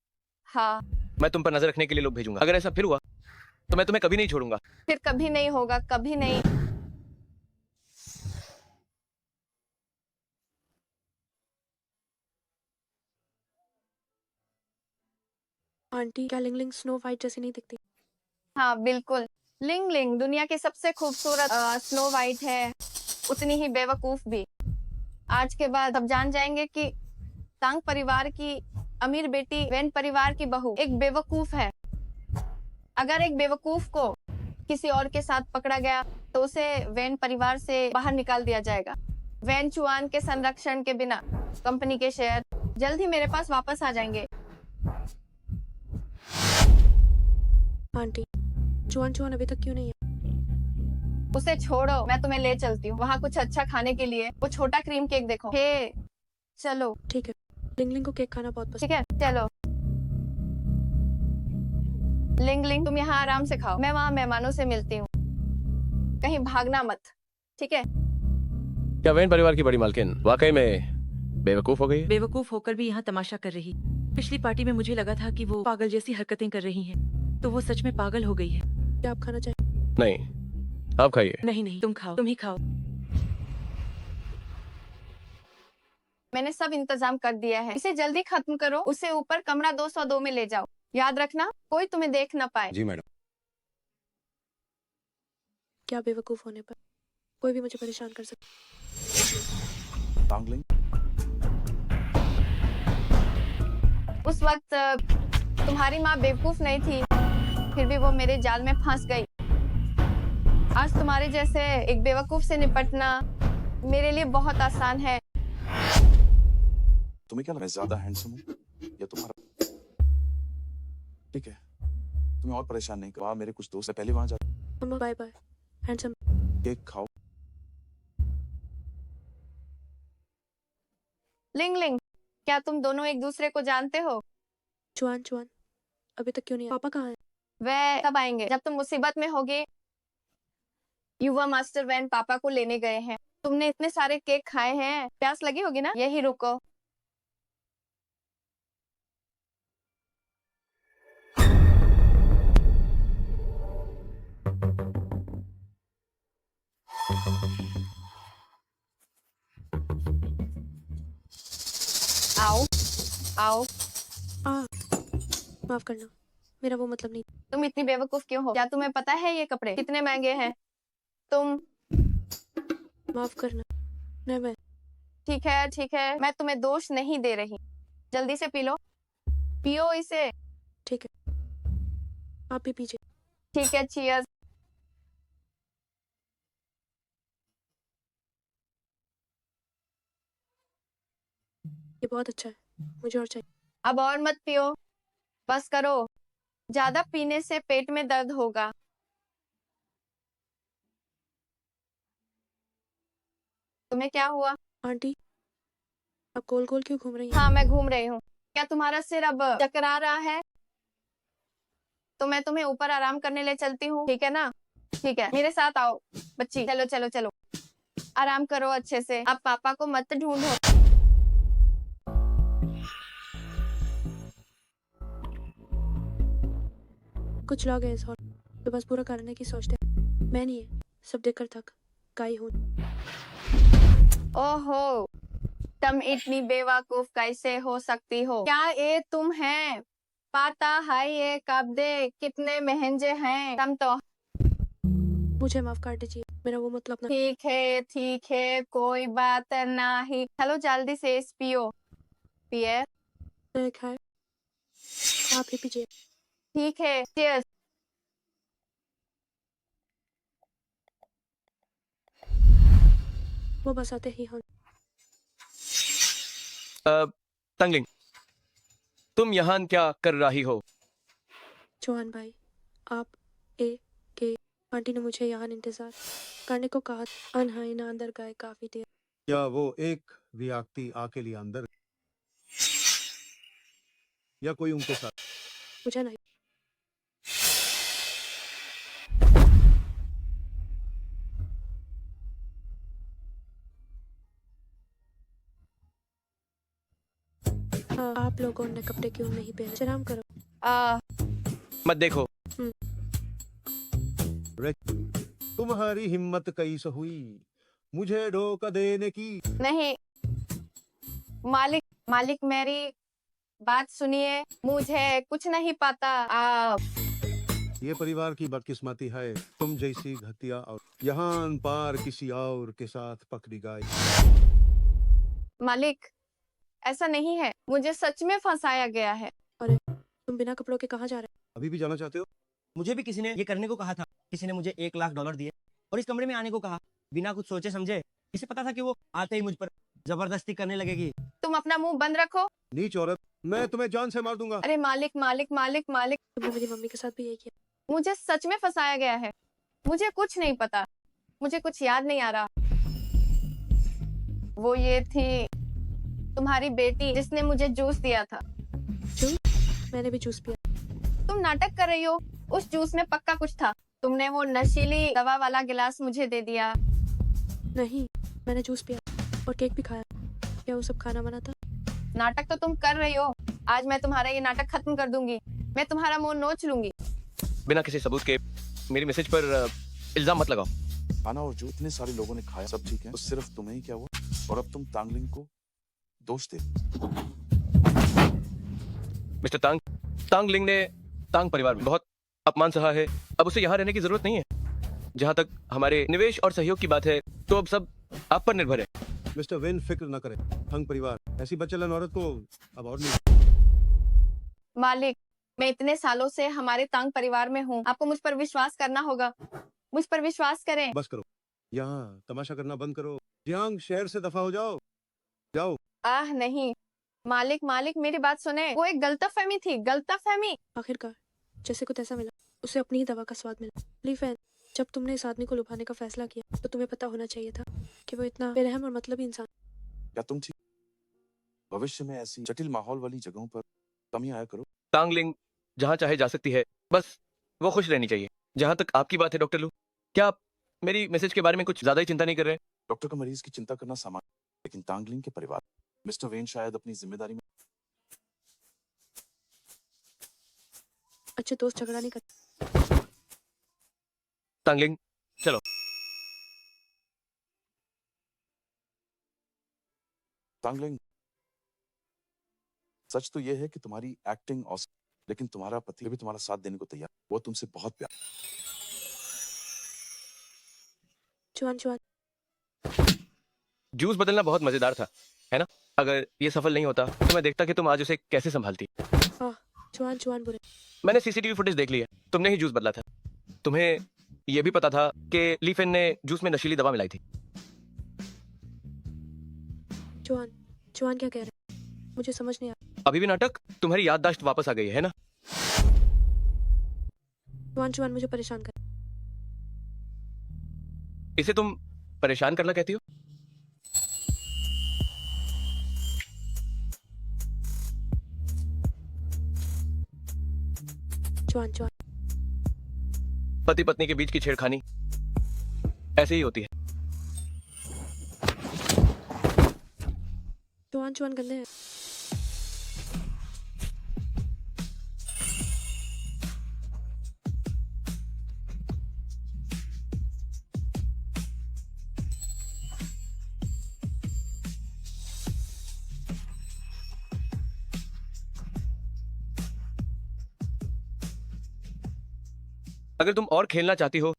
हाँ, मैं तुम पर नजर रखने के लिए लोग भेजूंगा। अगर ऐसा फिर हुआ तो मैं तुम्हें कभी नहीं छोड़ूंगा। फिर कभी नहीं होगा, कभी नहीं। आंटी, क्या लिंगलिंग स्नो वाइट जैसी नहीं दिखती? हाँ बिल्कुल, लिंगलिंग दुनिया की सबसे खूबसूरत स्नो वाइट है, उतनी ही बेवकूफ भी। आज के बाद सब जान जाएंगे कि तांग परिवार की अमीर बेटी वेन परिवार की बहू एक बेवकूफ है। अगर एक बेवकूफ को किसी और के साथ पकड़ा गया तो उसे वेन परिवार से बाहर निकाल दिया जाएगा। वेन चुआन के संरक्षण के बिना कंपनी के शेयर जल्द ही मेरे पास वापस आ जाएंगे। आंटी, चुआन अभी तक क्यों नहीं है? उसे छोड़ो, मैं तुम्हें ले चलती हूँ वहाँ कुछ अच्छा खाने के लिए। वो छोटा क्रीम केक देखो। हे, चलो। ठीक है, लिंगलिंग को केक खाना बहुत पसंद। ठीक है, चलो। लिंगलिंग, तुम यहाँ आराम से खाओ, मैं वहाँ मेहमानों से मिलती हूँ। कहीं भागना मत, ठीक है? क्या वेन परिवार की बड़ी मालकिन वाकई में बेवकूफ हो गई है? बेवकूफ होकर भी यहाँ तमाशा कर रही। पिछली पार्टी में मुझे लगा था कि वो पागल जैसी हरकतें कर रही हैं, तो वो सच में पागल हो गई है। क्या आप खाना चाहें? नहीं, आप खाइए। नहीं, तुम खाओ, तुम ही खाओ। मैंने सब इंतजाम कर दिया है, इसे जल्दी खत्म करो, उसे ऊपर कमरा 202 में ले जाओ। याद रखना कोई तुम्हें देख ना पाए। जी मैडम। क्या बेवकूफ होने पर कोई भी मुझे परेशान कर सकता। टांगलिंग, उस वक्त तुम्हारी माँ बेवकूफ नहीं थी, फिर भी वो मेरे जाल में फंस गई। आज तुम्हारे जैसे एक बेवकूफ से निपटना मेरे लिए बहुत आसान है। तुम्हें क्या लगा मैं ज्यादा हैंडसम हूँ या तुम्हारा? ठीक है, तुम्हें और परेशान नहीं करो। मेरे कुछ दोस्त है, पहले वहां जा। मम्मा बाय बाय, हैंडसम। केक खाओ। लिंग लिंग, क्या तुम दोनों एक दूसरे को जानते हो? चुआन चुआन, अभी तक क्यों नहीं आया? पापा कहाँ है? वह तब आएंगे जब तुम मुसीबत में होगे। युवा मास्टर वैन पापा को लेने गए हैं। तुमने इतने सारे केक खाए हैं, प्यास लगी होगी ना? यही रुको। आओ आओ। माफ करना, मेरा वो मतलब नहीं। तुम इतनी बेवकूफ क्यों हो? क्या तुम्हें पता है ये कपड़े कितने महंगे हैं? तुम माफ करना, नहीं मैं। ठीक है, मैं तुम्हें दोष नहीं दे रही। जल्दी से पी लो, पियो इसे। ठीक है, आप भी पीजिए। ठीक है, चीयर्स। ये बहुत अच्छा है, मुझे और चाहिए। अब और मत पियो, बस करो। ज्यादा पीने से पेट में दर्द होगा। तुम्हें क्या हुआ? आंटी, आप गोल गोल क्यों घूम रही हैं? हाँ, मैं घूम रही हूँ। क्या तुम्हारा सिर अब चकरा रहा है? तो मैं तुम्हें ऊपर आराम करने ले चलती हूँ, ठीक है ना? ठीक है, मेरे साथ आओ बच्ची। चलो चलो चलो, आराम करो अच्छे से। अब पापा को मत ढूंढो। कुछ लोग हैं इस हॉल तो बस पूरा करने की सोचते हैं। मैं नहीं है, सब देखकर थक गई हूँ। ओहो, तुम इतनी बेवकूफ कैसे हो सकती हो? क्या ये तुम है? पता है ये कपड़े कितने महंगे हैं? तुम तो। मुझे माफ कर दीजिए, मेरा वो मतलब ना। ठीक है, कोई बात नहीं। चलो जल्दी से इस पियो। पिए। ठीक है, आप ही पीजिए। ठीक है, cheers। वो बस आते ही हम। तंगलिंग, तुम यहाँ क्या कर रही हो? चौहान भाई, आप के आंटी ने मुझे यहाँ इंतजार करने को कहा। अनहाई ना अंदर गए काफी देर। क्या वो एक व्यक्ति आके लिए अंदर या कोई उनके साथ? मुझे नहीं। हाँ, आप लोगों ने कपड़े क्यों नहीं पहने? शर्म करो। मत देखो। तुम्हारी हिम्मत कैसे हुई मुझे धोखा देने की? नहीं, मालिक मेरी बात सुनिए, मुझे कुछ नहीं पता। ये परिवार की बदकिस्मती है, तुम जैसी घटिया और यहाँ पार किसी और के साथ पकड़ी गई। मालिक, ऐसा नहीं है, मुझे सच में फंसाया गया है। अरे, तुम बिना कपड़ों के कहाँ जा रहे हो? अभी भी जाना चाहते हो? मुझे भी किसी ने ये करने को कहा था। किसी ने मुझे $1 लाख दिए और इस कमरे में आने को कहा, बिना कुछ सोचे समझे। इसे पता था कि वो आते ही मुझ पर जबरदस्ती करने लगेगी। तुम अपना मुंह बंद रखो। नीच औरत, मैं तुम्हें जान से मार दूंगा। अरे मालिक, तुमने मेरी मम्मी के साथ भी यही किया। मुझे सच में फंसाया गया है। मुझे कुछ नहीं पता, मुझे कुछ याद नहीं आ रहा। वो ये थी तुम्हारी बेटी जिसने मुझे जूस दिया था। जूस? मैंने भी जूस पिया। तुम नाटक कर रही हो, उस जूस में पक्का कुछ था। तुमने वो नशीली दवा वाला गिलास मुझे दे दिया। नहीं, मैंने जूस पिया और केक भी खाया। क्या वो सब खाना बना था? नाटक तो तुम कर रही हो। आज मैं तुम्हारा ये नाटक खत्म कर दूंगी। मैं तुम्हारा मुंह नोच लूंगी। बिना किसी सबूत के मेरी मैसेज पर इल्जाम मत लगाओ। खाना और जो इतने सारे लोगों ने खाया सब ठीक है, तो सिर्फ तुम्हें ही क्या हुआ? और अब तुम तांगलिंग को दोष दे। मिस्टर तांग, तांग लिंग ने तांग परिवार में बहुत अपमान सहा है। अब उसे यहाँ रहने की जरूरत नहीं है। जहाँ तक हमारे निवेश और सहयोग की बात है तो अब सब आप पर निर्भर है। मिस्टर वेन, फिक्र न करें। तंग परिवार ऐसी बच्चलन औरत को अब और नहीं। मालिक, मैं इतने सालों से हमारे तंग परिवार में हूँ, आपको मुझ पर विश्वास करना होगा। मुझ पर विश्वास करें। बस करो, यहाँ तमाशा करना बंद करो। जियांग, शहर से दफा हो जाओ। जाओ। आह नहीं मालिक, मालिक मेरी बात सुने, वो एक गलतफहमी थी, गलतफहमी। आखिरकार जैसे कुछ ऐसा मिला, उसे अपनी ही दवा का स्वाद मिला। ली फैन, जब तुमने इस आदमी को लुभाने का फैसला किया तो तुम्हें पता होना चाहिए था कि वो इतना बेरहम और मतलबी इंसान। क्या तुम ठीक? भविष्य में ऐसी जटिल माहौल वाली जगहों पर कमी आया करो। तांग लिंग जहाँ चाहे जा सकती है, बस वो खुश रहनी चाहिए। जहाँ तक आपकी बात है डॉक्टर लू, क्या आप मेरी मैसेज के बारे में कुछ ज्यादा ही चिंता नहीं कर रहे हैं? डॉक्टर का मरीज की चिंता करना सामान्य, लेकिन तांगलिंग के परिवार मिस्टर वेन शायद अपनी जिम्मेदारी में। अच्छे दोस्त झगड़ा नहीं करते। तांगलिंग चलो। तांगलिंग, सच तो यह है कि तुम्हारी एक्टिंग औसम, लेकिन तुम्हारा पति भी तुम्हारा साथ देने को तैयार। वो तुमसे बहुत प्यार। जुआन, जुआन। जूस बदलना बहुत मजेदार था, है ना? अगर ये सफल नहीं होता तो मैं देखता कि तुम आज उसे कैसे संभालती। जुआन, जुआन बुरे। मैंने सीसीटीवी फुटेज देख ली है, तुमने ही जूस बदला था। तुम्हें यह भी पता था कि लीफेन ने जूस में नशीली दवा मिलाई थी। जुआन, जुआन क्या कह रहे हैं? मुझे समझ नहीं आया। अभी भी नाटक? तुम्हारी याददाश्त वापस आ गई है ना? जुआन, जुआन मुझे परेशान कर। इसे तुम परेशान करना कहती हो? जुआन, जुआन। पति पत्नी के बीच की छेड़खानी ऐसे ही होती है। जुआन, जुआन गंदे हैं। अगर तुम और खेलना चाहती हो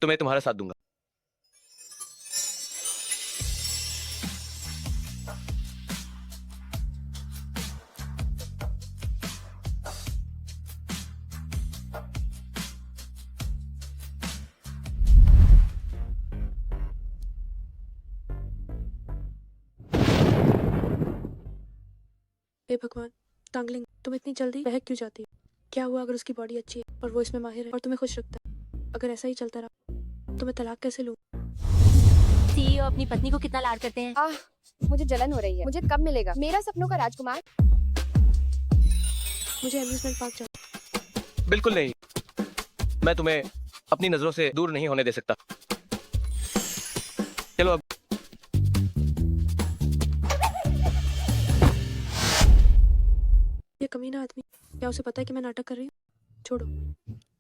तो मैं तुम्हारा साथ दूंगा। हे भगवान, तांगलिंग तुम इतनी जल्दी बहक क्यों जाती हो? क्या हुआ अगर उसकी बॉडी अच्छी है और वो इसमें माहिर है और तुम्हें खुश रखता है? अगर ऐसा ही चलता रहा तो मैं तलाक कैसे लूं? सीईओ अपनी पत्नी को कितना लाड करते हैं? मुझे जलन हो रही है। मुझे कब मिलेगा मेरा सपनों का राजकुमार? मुझे एम्यूजमेंट पार्क जाना। बिल्कुल नहीं, मैं तुम्हें अपनी नजरों से दूर नहीं होने दे सकता। चलो अब। ये कमीना आदमी, क्या उसे पता है कि मैं नाटक कर रही हूँ? छोड़ो,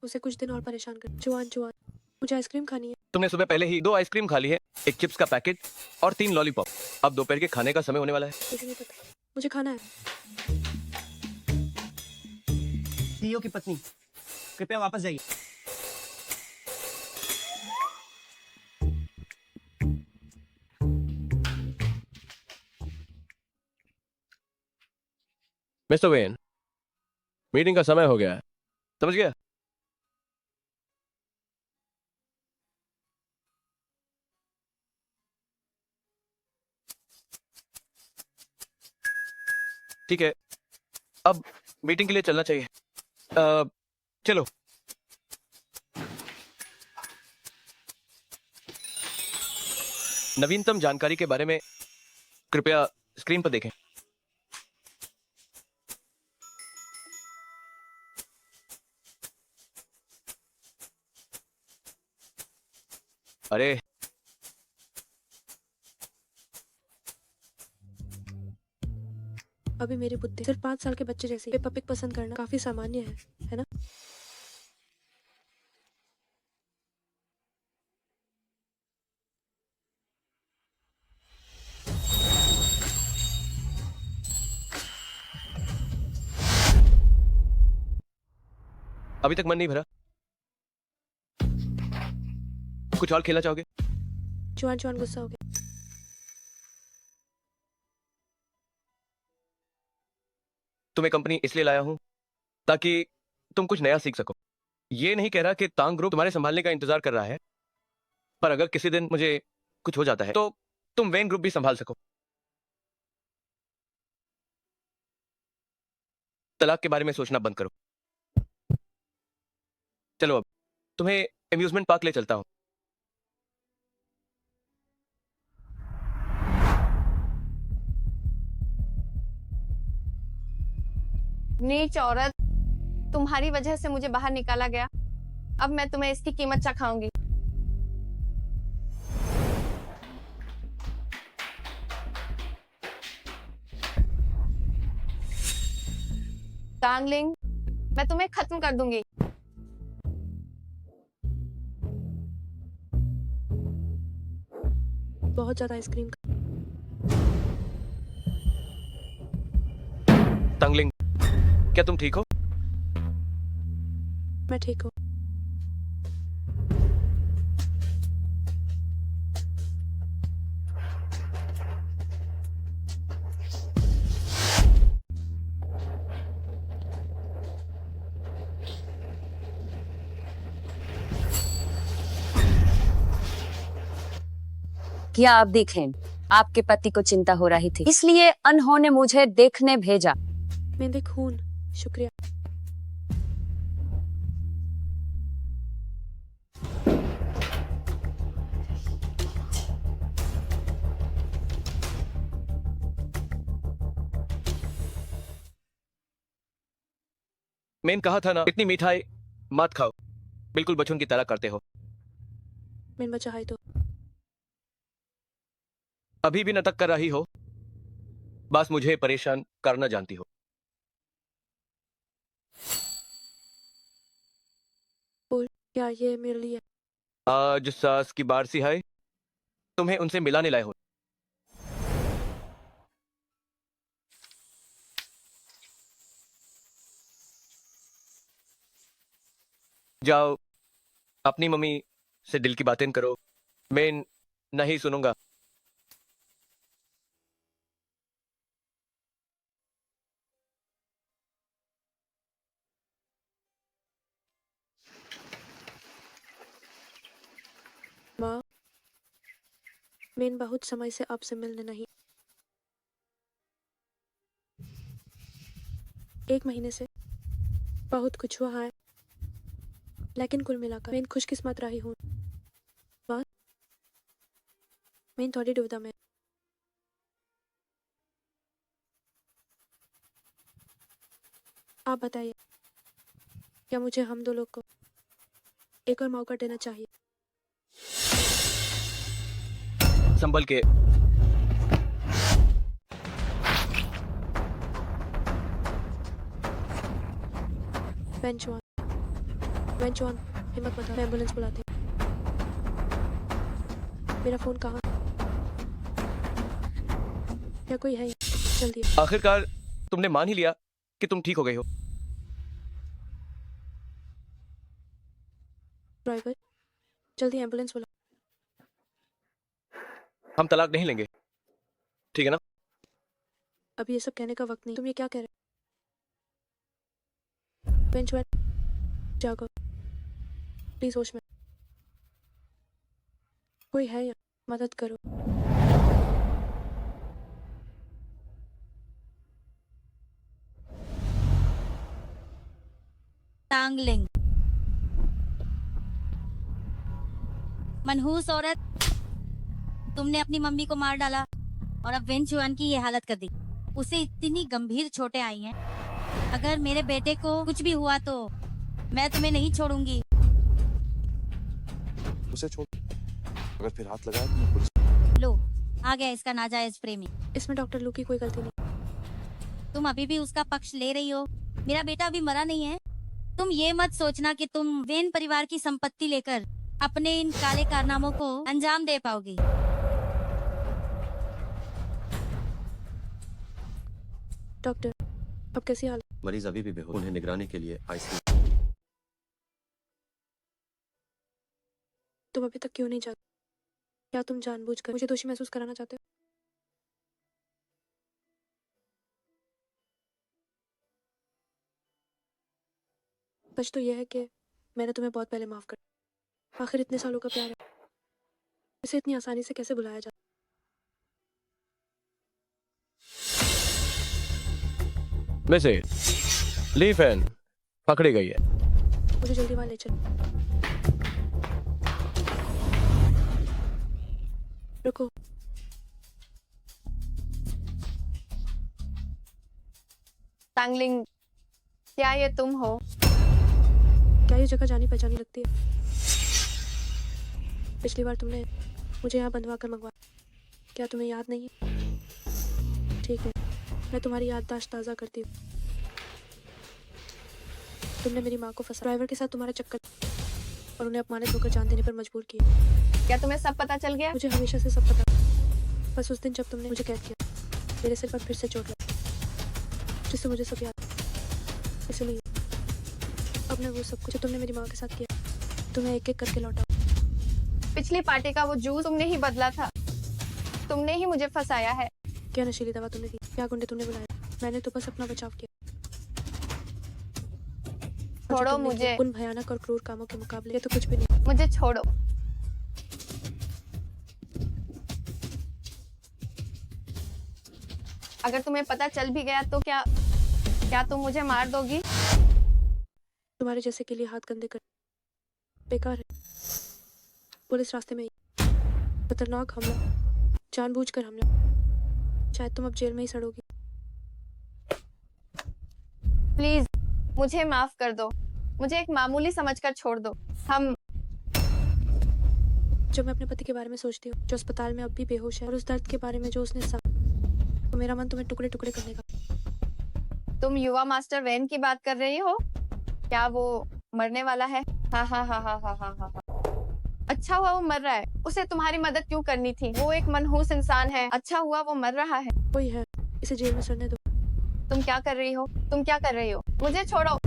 उसे कुछ दिन और परेशान कर। जुआन, जुआन मुझे आइसक्रीम खानी है। तुमने सुबह पहले ही 2 आइसक्रीम खा ली है, 1 चिप्स का पैकेट और 3 लॉलीपॉप। अब दोपहर के खाने का समय होने वाला है। मुझे नहीं पता, मुझे खाना है। सीईओ की पत्नी, कृपया वापस जाइए। मिस्टर वेन, मीटिंग का समय हो गया है, समझ गया? ठीक है, अब मीटिंग के लिए चलना चाहिए। चलो। नवीनतम जानकारी के बारे में कृपया स्क्रीन पर देखें। अरे अभी मेरी बुद्धि सिर्फ 5 साल के बच्चे जैसी पेप्पा पिग पसंद करना काफी सामान्य है ना? अभी तक मन नहीं भरा? कुछ और खेलना चाहोगे? जुआन जुआन गुस्सा हो गया। तुम्हें कंपनी इसलिए लाया हूं ताकि तुम कुछ नया सीख सको। ये नहीं कह रहा कि तांग ग्रुप तुम्हारे संभालने का इंतजार कर रहा है, पर अगर किसी दिन मुझे कुछ हो जाता है तो तुम वेन ग्रुप भी संभाल सको। तलाक के बारे में सोचना बंद करो। चलो अब तुम्हें अम्यूजमेंट पार्क ले चलता हूं। नीच औरत, तुम्हारी वजह से मुझे बाहर निकाला गया। अब मैं तुम्हें इसकी कीमत चखाऊंगी। टांगलिंग, मैं तुम्हें खत्म कर दूंगी। बहुत ज्यादा आइसक्रीम। तंगलिंग, क्या तुम ठीक हो? मैं ठीक हूँ। क्या आप देखें, आपके पति को चिंता हो रही थी, इसलिए उन्होंने मुझे देखने भेजा। मेरे खून, शुक्रिया। मैंने कहा था ना, इतनी मिठाई मत खाओ, बिल्कुल बच्चों की तरह करते हो। मैंने बचा है तो अभी भी नाटक कर रही हो, बस मुझे परेशान करना जानती हो। बोल, क्या ये मेरे लिए? आज सास की बारसी है, तुम्हें उनसे मिलाने लाए हो। जाओ अपनी मम्मी से दिल की बातें करो, मैं नहीं सुनूंगा। माँ, मैं बहुत समय से आपसे मिलने नहीं, 1 महीने से बहुत कुछ हुआ है, लेकिन कुल मिलाकर मैं खुशकिस्मत रही हूँ। बात मैं थोड़ी दुविधा में। आप बताइए, क्या मुझे हम दो लोग को एक और मौका देना चाहिए? संभल के। वेंचुआन, हिम्मत मत हार, मैं एम्बुलेंस बुलाती हूँ। मेरा फोन कहाँ? क्या कोई है? जल्दी। आखिरकार तुमने मान ही लिया कि तुम ठीक हो गई हो। ड्राइवर, जल्दी एम्बुलेंस बुला। हम तलाक नहीं लेंगे, ठीक है ना? अभी ये सब कहने का वक्त नहीं। तुम ये क्या कह रहे हो? वेंचुआन, जागो प्लीज, होश में। कोई है या मदद करो। टांगलिंग, मनहूस औरत, तुमने अपनी मम्मी को मार डाला और अब वेंचुआन की ये हालत कर दी। उसे इतनी गंभीर चोटें आई हैं। अगर मेरे बेटे को कुछ भी हुआ तो मैं तुम्हें नहीं छोड़ूंगी। उसे छोड़, अगर फिर हाथ लगाया तो मैं पुलिस। लो, आ गया इसका नाजायज प्रेमी। इसमें डॉक्टर लू की कोई गलती नहीं। तुम अभी भी उसका पक्ष ले रही हो। मेरा बेटा अभी मरा नहीं है। तुम ये मत सोचना कि तुम वेन परिवार की संपत्ति लेकर अपने इन काले कारनामों को अंजाम दे पाओगी। डॉक्टर, अब कैसी हालत? मरीज अभी भी बेहोश, उन्हें निगरानी के लिए आईसीयू तुम अभी तक क्यों नहीं जाते? क्या तुम जानबूझकर मुझे दोषी महसूस कराना चाहते हो? सच तो यह है कि मैंने तुम्हें बहुत पहले माफ कर दिया। आखिर इतने सालों का प्यार है, इसे इतनी आसानी से कैसे भुलाया जाए? मिसेज ली फैन पकड़ी गई है। मुझे जल्दी वहां ले चलो। रुको। तांगलिंग, क्या ये तुम हो? क्या ये जगह जानी पहचानी लगती है? पिछली बार तुमने मुझे यहाँ बंधवा कर मंगवाया, क्या तुम्हें याद नहीं है? ठीक है, मैं तुम्हारी याददाश्त ताज़ा करती हूँ। तुमने मेरी माँ को फंसा, ड्राइवर के साथ तुम्हारा चक्कर और उन्हें अपमानित होकर जान देने पर मजबूर किया। क्या तुम्हें सब पता चल गया? मुझे हमेशा से सब पता, बस उस दिन जब तुमने मुझे कैद किया, मेरे सिर पर फिर से चोट लगी, जिससे मुझे सब याद, इसलिए अब मैं वो सब कुछ जो तुमने मेरी माँ के साथ किया, तुम्हें एक एक करके लौटा। पिछली पार्टी का वो जूस तुमने ही बदला था, तुमने ही मुझे फंसाया है। क्या नशीली दवा तुमने दी? क्या गुंडे तुमने बुलाया? मैंने तो बस अपना बचाव किया। छोड़ो मुझे। उन भयानक और क्रूर कामों के मुकाबले ये तो कुछ भी नहीं। मुझे छोड़ो। अगर तुम्हें पता चल भी गया तो क्या तुम मुझे मार दोगी? तुम्हारे जैसे के लिए हाथ गंदे कर बेकार है। पुलिस रास्ते में ही, खतरनाक हमला, जानबूझकर हमला, शायद तुम अब जेल में ही सड़ोगी। प्लीज मुझे माफ कर दो, मुझे एक मामूली समझकर छोड़ दो। जब मैं अपने पति के बारे में सोचती हूँ जो अस्पताल में अब भी बेहोश है, और उस दर्द के बारे में जो उसने सहा, तो मेरा मन तुम्हें टुकड़े टुकड़े करने का। तुम युवा मास्टर वैन की बात कर रही हो? क्या वो मरने वाला है? हाँ हाँ हाँ हाँ हाँ हाँ हाँ। अच्छा हुआ वो मर रहा है, उसे तुम्हारी मदद क्यों करनी थी? वो एक मनहूस इंसान है, अच्छा हुआ वो मर रहा है। कोई है, इसे जेल में सड़ने दो। तुम क्या कर रही हो? तुम क्या कर रही हो? मुझे छोड़ो।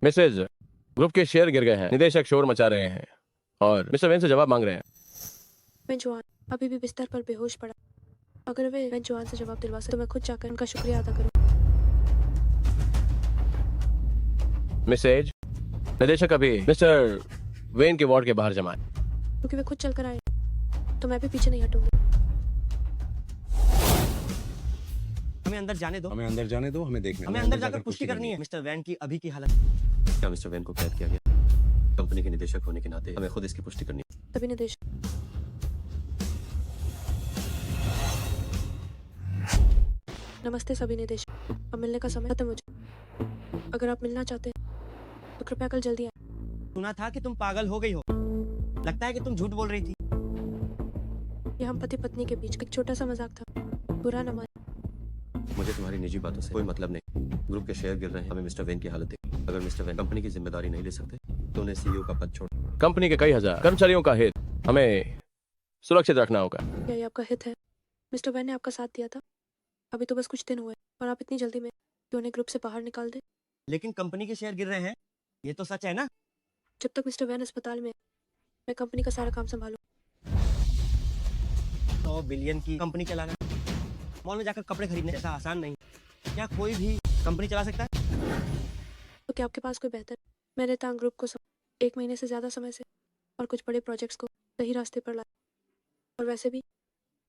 मिसेज, ग्रुप के शेयर गिर गए हैं, निदेशक शोर मचा रहे हैं और मिस्टर वेन से जवाब मांग रहे हैं। वेंचुआन अभी भी बिस्तर पर बेहोश पड़ा। अगर वे वेंचुआन से जवाब दिलवा सके तो मैं खुद जाकर उनका शुक्रिया अदा करूं। मिसेज, निदेशक अभी मिस्टर वेन के वार्ड के बाहर जमा है। क्योंकि वे खुद चलकर आए तो मैं भी पीछे नहीं हटूंगी। हमें अंदर जाने दो। हमें अंदर जाने दो, हमें देखने दो। हमें अंदर जाकर पुष्टि करनी है मिस्टर वैन की अभी की हालत। क्या मिस्टर वैन को कैद किया गया? कंपनी के निदेशक होने के नाते हमें खुद इसकी पुष्टि करनी है। तभी निदेशक। नमस्ते सभी निदेशक, अब मिलने का समय खत्म हो चुका। अगर आप मिलना चाहते हैं तो कृपया कल जल्दी आए। सुना था कि तुम पागल हो गई हो, लगता है कि तुम झूठ बोल रही थी। यह हम पति पत्नी के बीच एक छोटा सा मजाक था, बुरा न माने। मुझे तुम्हारी निजी बातों से कोई मतलब नहीं। ग्रुप के शेयर गिर रहे हैं, हमें मिस्टर वैन की हालत देखी। अगर मिस्टर वैन कंपनी की जिम्मेदारी नहीं ले सकते तो उन्हें सीईओ का पद छोड़। कंपनी के कई हजार कर्मचारियों का हित हमें सुरक्षित रखना होगा। क्या ये आपका हित है? मिस्टर वैन ने आपका साथ दिया था, अभी तो बस कुछ दिन हुए और आप इतनी जल्दी में कि उन्हें ग्रुप से बाहर निकाल दे। लेकिन कंपनी के शेयर गिर रहे हैं, ये तो सच है ना? जब तक मिस्टर वैन अस्पताल में, मैं कंपनी का सारा काम संभालूं। 100 बिलियन की कंपनी चलाना मॉल में जाकर कपड़े खरीदने जैसा आसान नहीं। क्या कोई भी कंपनी चला सकता है? तो क्या आपके पास कोई बेहतर? मैंने तांग ग्रुप को 1 महीने से ज्यादा समय से और कुछ बड़े प्रोजेक्ट्स को सही रास्ते पर लाया। और वैसे भी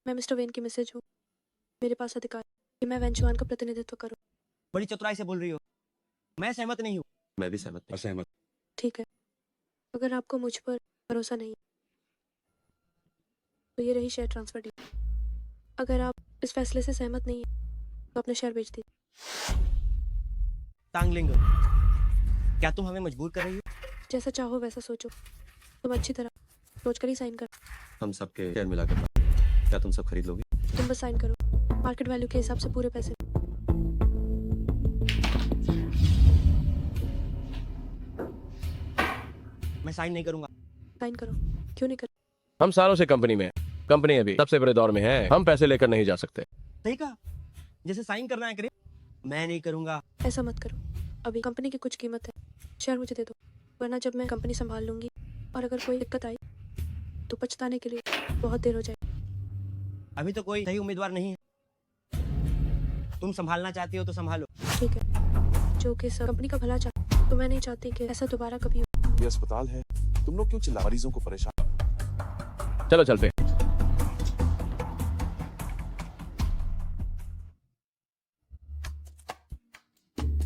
मैं मिस्टर वैन की मिसेज हूँ, मेरे पास अधिकार है कि मैं वेंचुआन का प्रतिनिधित्व करूँ। बड़ी चतुराई से बोल रही हो, मैं सहमत नहीं हूँ। मैं भी सहमत नहीं। असहमत। ठीक है, अगर आपको मुझ पर भरोसा नहीं तो ये रही शेयर ट्रांसफर डील। अगर आप इस फैसले से सहमत नहीं है तो अपने शेयर बेच दीजिए। तांगलिंग, क्या तुम हमें मजबूर कर रही हो? जैसा चाहो वैसा सोचो, तुम अच्छी तरह सोच कर ही साइन कर। हम सबके शेयर मिलाकर क्या तुम सब खरीद लोगे? तुम बस साइन करो, मार्केट वैल्यू के हिसाब से पूरे पैसे। मैं साइन नहीं करूंगा। साइन करो। क्यों नहीं कर? हम सालों से कंपनी में, कंपनी अभी सबसे बड़े दौर में है, हम पैसे लेकर नहीं जा सकते। सही कहा, जैसे साइन करना है करे, मैं नहीं करूंगा। ऐसा मत करो, अभी कंपनी की कुछ कीमत है, शेयर मुझे दे दो। वरना जब मैं कंपनी संभाल लूंगी और अगर कोई दिक्कत आई तो पछताने के लिए बहुत देर हो जाएगी। अभी तो कोई सही उम्मीदवार नहीं है। तुम संभालना चाहती हो तो संभालो। ठीक है, जो कि कंपनी का भला चाहता, तो मैं नहीं चाहती कि ऐसा दोबारा कभी हो। ये अस्पताल है, तुम लोग क्यों चिल्ला मरीजों को परेशान। चलो चल पे।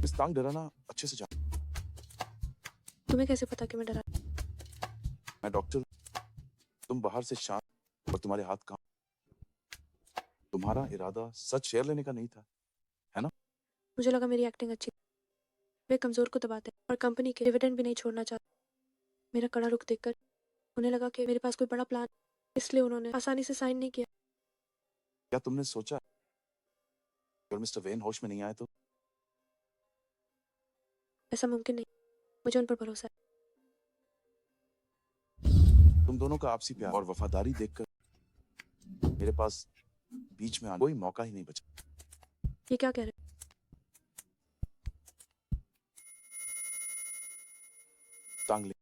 मिस तांग डराना अच्छे से जान। तुम्हें कैसे पता कि मैं डरा? मैं डॉक्टर हूं। तुम बाहर से शांत और तुम्हारे हाथ काम। तुम्हारा इरादा सच शेयर लेने का नहीं था, है ना? मुझे लगा मेरी एक्टिंग अच्छी। वे कमजोर को दबाते हैं और कंपनी के डिविडेंड भी नहीं छोड़ना चाहते। मेरा कड़ा रुख देखकर उन्हें लगा कि मेरे पास कोई बड़ा प्लान, इसलिए उन्होंने आसानी से साइन नहीं किया। क्या तुमने सोचा अगर मिस्टर वेन होश में नहीं आए तो? ऐसा मुमकिन नहीं, मुझे उन पर भरोसा है। तुम दोनों का आपसी प्यार और वफादारी देखकर मेरे पास बीच में आने कोई मौका ही नहीं बचा। ये क्या कह रहे? तांगलिंग।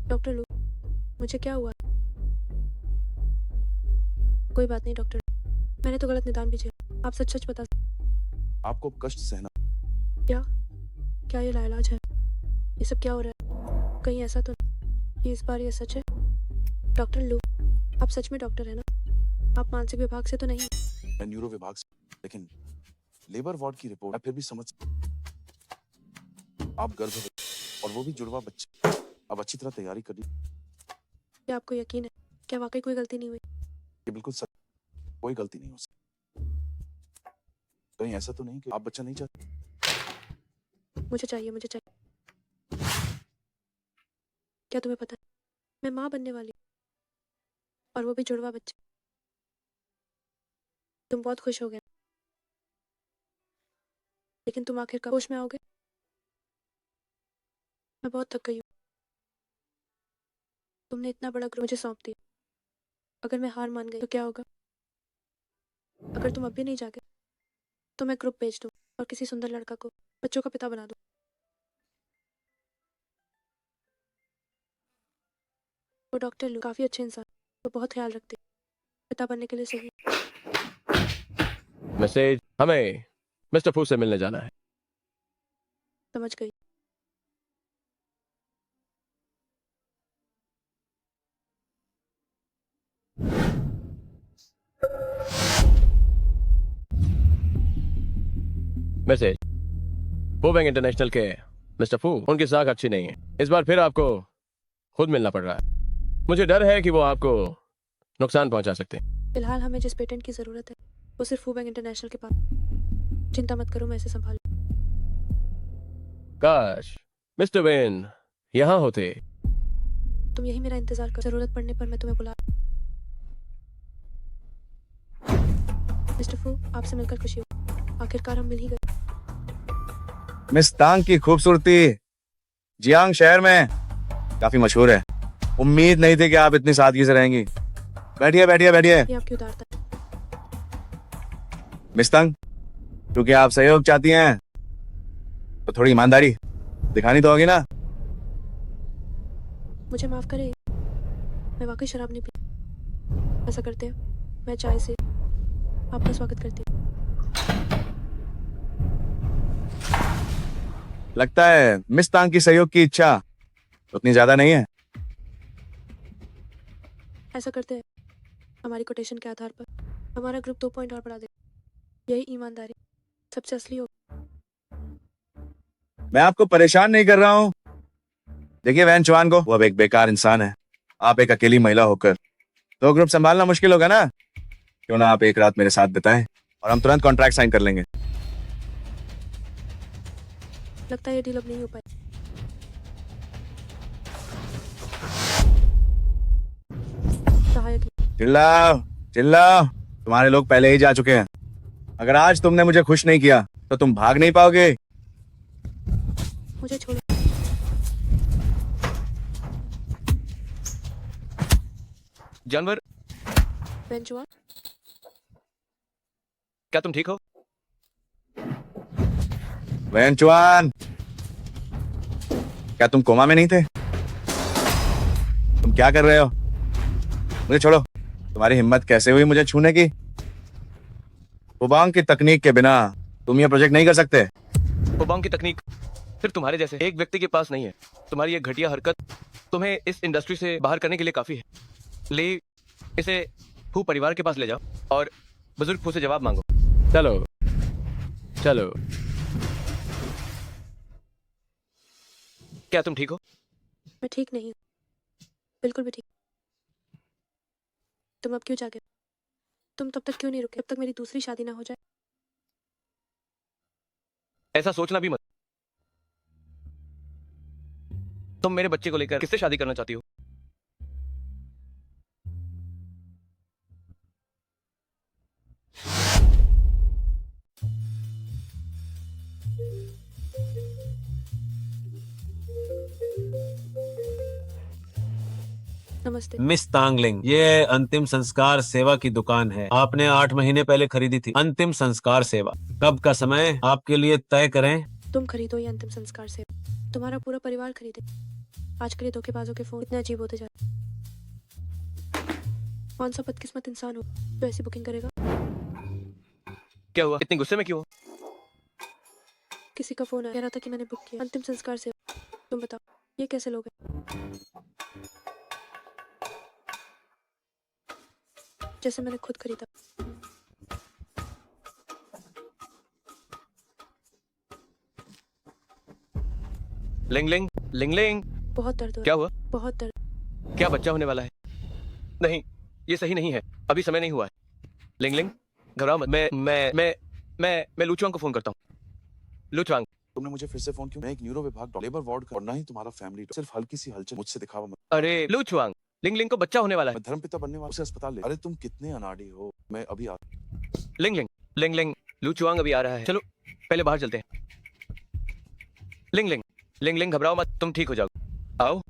डॉक्टर लू, मुझे क्या हुआ? कोई बात नहीं डॉक्टर, मैंने तो गलत निदान भी किया। आप सच सच बता। आपको कष्ट सहना। क्या ये लाइलाज है? ये सब क्या हो रहा है? कहीं ऐसा तो नहीं कि इस बार ये सच है? डॉक्टर लू, आप सच में डॉक्टर है ना? आप मानसिक विभाग से तो नहीं? मैं न्यूरो विभाग से, लेकिन लेबर वार्ड की रिपोर्ट मैं फिर भी समझ। आप गर्भवती और वो भी जुड़वा बच्चे। अब अच्छी तरह तैयारी करिए। क्या आपको यकीन है? क्या वाकई कोई गलती नहीं हुई? ये बिल्कुल सच, कोई गलती नहीं हो सकती। कहीं ऐसा तो नहीं कि आप बच्चा नहीं चाहते? मुझे चाहिए, मुझे चाहिए। क्या तुम्हें पता है मैं माँ बनने वाली हूँ, और वो भी जुड़वा बच्चे। तुम बहुत खुश हो गए, लेकिन तुम आखिर कब होश में आओगे? मैं बहुत थक गई हूँ। तुमने इतना बड़ा ग्रुप मुझे सौंप दिया। अगर मैं हार मान गई तो क्या होगा? अगर तुम अब भी नहीं जागे तो मैं ग्रुप बेच दूँ और किसी सुंदर लड़का को बच्चों का पिता बना दूँ। वो डॉक्टर लू काफी अच्छे इंसान, वो बहुत ख्याल रखते, पिता बनने के लिए सही। मैसेज, हमें मिस्टर फू से मिलने जाना है। समझ गई। मैसेज, फू बैंक इंटरनेशनल के मिस्टर फू, उनकी साख अच्छी नहीं है। इस बार फिर आपको खुद मिलना पड़ रहा है। मुझे डर है कि वो आपको नुकसान पहुंचा सकते हैं। फिलहाल हमें जिस पेटेंट की जरूरत है वो सिर्फ फू बैंक इंटरनेशनल के पास। चिंता मत करो, मैं इसे संभाल। काश मिस्टर वेन यहाँ होते। तुम यही मेरा इंतजार कर, जरूरत पड़ने पर मैं तुम्हें बुला। मिस्टर फू, आपसे मिलकर खुशी हो। आखिरकार हम मिल ही गए। मिस तांग की खूबसूरती जियांग शहर में काफी मशहूर है। उम्मीद नहीं थी कि आप इतनी सादगी से रहेंगी। बैठिए बैठिए बैठिए। ये आपकी उदारता है। मिस तांग, क्योंकि आप सहयोग चाहती हैं तो थोड़ी ईमानदारी दिखानी तो होगी ना। मुझे माफ करे, मैं वाकई शराब नहीं पी। ऐसा करते हैं मैं चाय से आपका स्वागत करती हूँ। लगता है मिस तांग की सहयोग की इच्छा उतनी ज्यादा नहीं है। ऐसा करते हैं हमारी कोटेशन के आधार पर हमारा ग्रुप 2 पॉइंट और बढ़ा दे। यही ईमानदारी सबसे असली हो। मैं आपको परेशान नहीं कर रहा हूँ। देखिए वैन चौहान को, वो अब एक बेकार इंसान है। आप एक अकेली महिला होकर तो ग्रुप संभालना मुश्किल होगा ना। क्यों ना आप एक रात मेरे साथ बिताएं और हम तुरंत कॉन्ट्रैक्ट साइन कर लेंगे। लगता है ये डील अब नहीं हो पाई। सहायक चिल्लाओ चिल्लाओ, तुम्हारे लोग पहले ही जा चुके हैं। अगर आज तुमने मुझे खुश नहीं किया तो तुम भाग नहीं पाओगे। मुझे छोड़ो। जानवर, बेंचुआ, क्या तुम ठीक हो? वैन चुआन, क्या तुम कोमा में नहीं थे? तुम क्या कर रहे हो? मुझे छोड़ो। तुम्हारी हिम्मत कैसे हुई मुझे छूने की? पुबांग की तकनीक के बिना तुम ये प्रोजेक्ट नहीं कर सकते। पुबांग की तकनीक सिर्फ तुम्हारे जैसे एक व्यक्ति के पास नहीं है। तुम्हारी ये घटिया हरकत तुम्हें इस इंडस्ट्री से बाहर करने के लिए काफी है। ले इसे फू परिवार के पास ले जाओ और बुजुर्ग फू से जवाब मांगो। चलो चलो। क्या तुम ठीक हो? मैं ठीक नहीं हूँ, बिल्कुल भी ठीक। तुम अब क्यों जागे? तुम तब तक क्यों नहीं रुके जब तक मेरी दूसरी शादी ना हो जाए? ऐसा सोचना भी मत। तुम मेरे बच्चे को लेकर किससे शादी करना चाहती हो? नमस्ते। मिस तांगलिंग, ये अंतिम संस्कार सेवा की दुकान है। आपने 8 महीने पहले खरीदी थी। अंतिम संस्कार सेवा कब का समय आपके लिए तय करें? तुम खरीदो ये अंतिम संस्कार से, तुम्हारा पूरा परिवार खरीदे। आजकल ये धोखेबाजों के फोन इतने अजीब होते जा रहे। कौन सा बदकिस्मत इंसान हो जो ऐसी बुकिंग करेगा? क्या हुआ? इतने गुस्से में क्यों हो? किसी का फोन आया, कह रहा था कि मैंने बुक किया अंतिम संस्कार से। तुम बताओ ये कैसे लोग हैं? जैसे मैंने खुद खरीदा। लिंग लिंग लिंग लिंग। बहुत दर्द हो क्या रहा हुआ? है, बहुत दर्द। क्या बच्चा होने वाला है? नहीं, ये सही नहीं है। अभी समय नहीं हुआ है। लिंग लिंग घबराओ मत। मैं लुचुआंग को फोन करता हूँ। लुचुआंग, तुमने मुझे फिर से फोन क्यों? मैं एक न्यूरो विभाग लेबर वार्ड का और ना ही तुम्हारा फैमिली। सिर्फ हल्की सी हलचल मुझसे दिखावा मत। अरे लुचुआंग, लिंग लिंग को बच्चा होने वाला है। मैं धर्मपिता बनने वाला, उसे अस्पताल ले। अरे तुम कितने अनाड़ी हो। मैं अभी आ। लिंग लिंग लिंग लिंग लुचुआंग अभी आ रहा है। चलो पहले बाहर चलते हैं। लिंग लिंग लिंग लिंग घबराओ मत, तुम ठीक हो जाओ। आओ।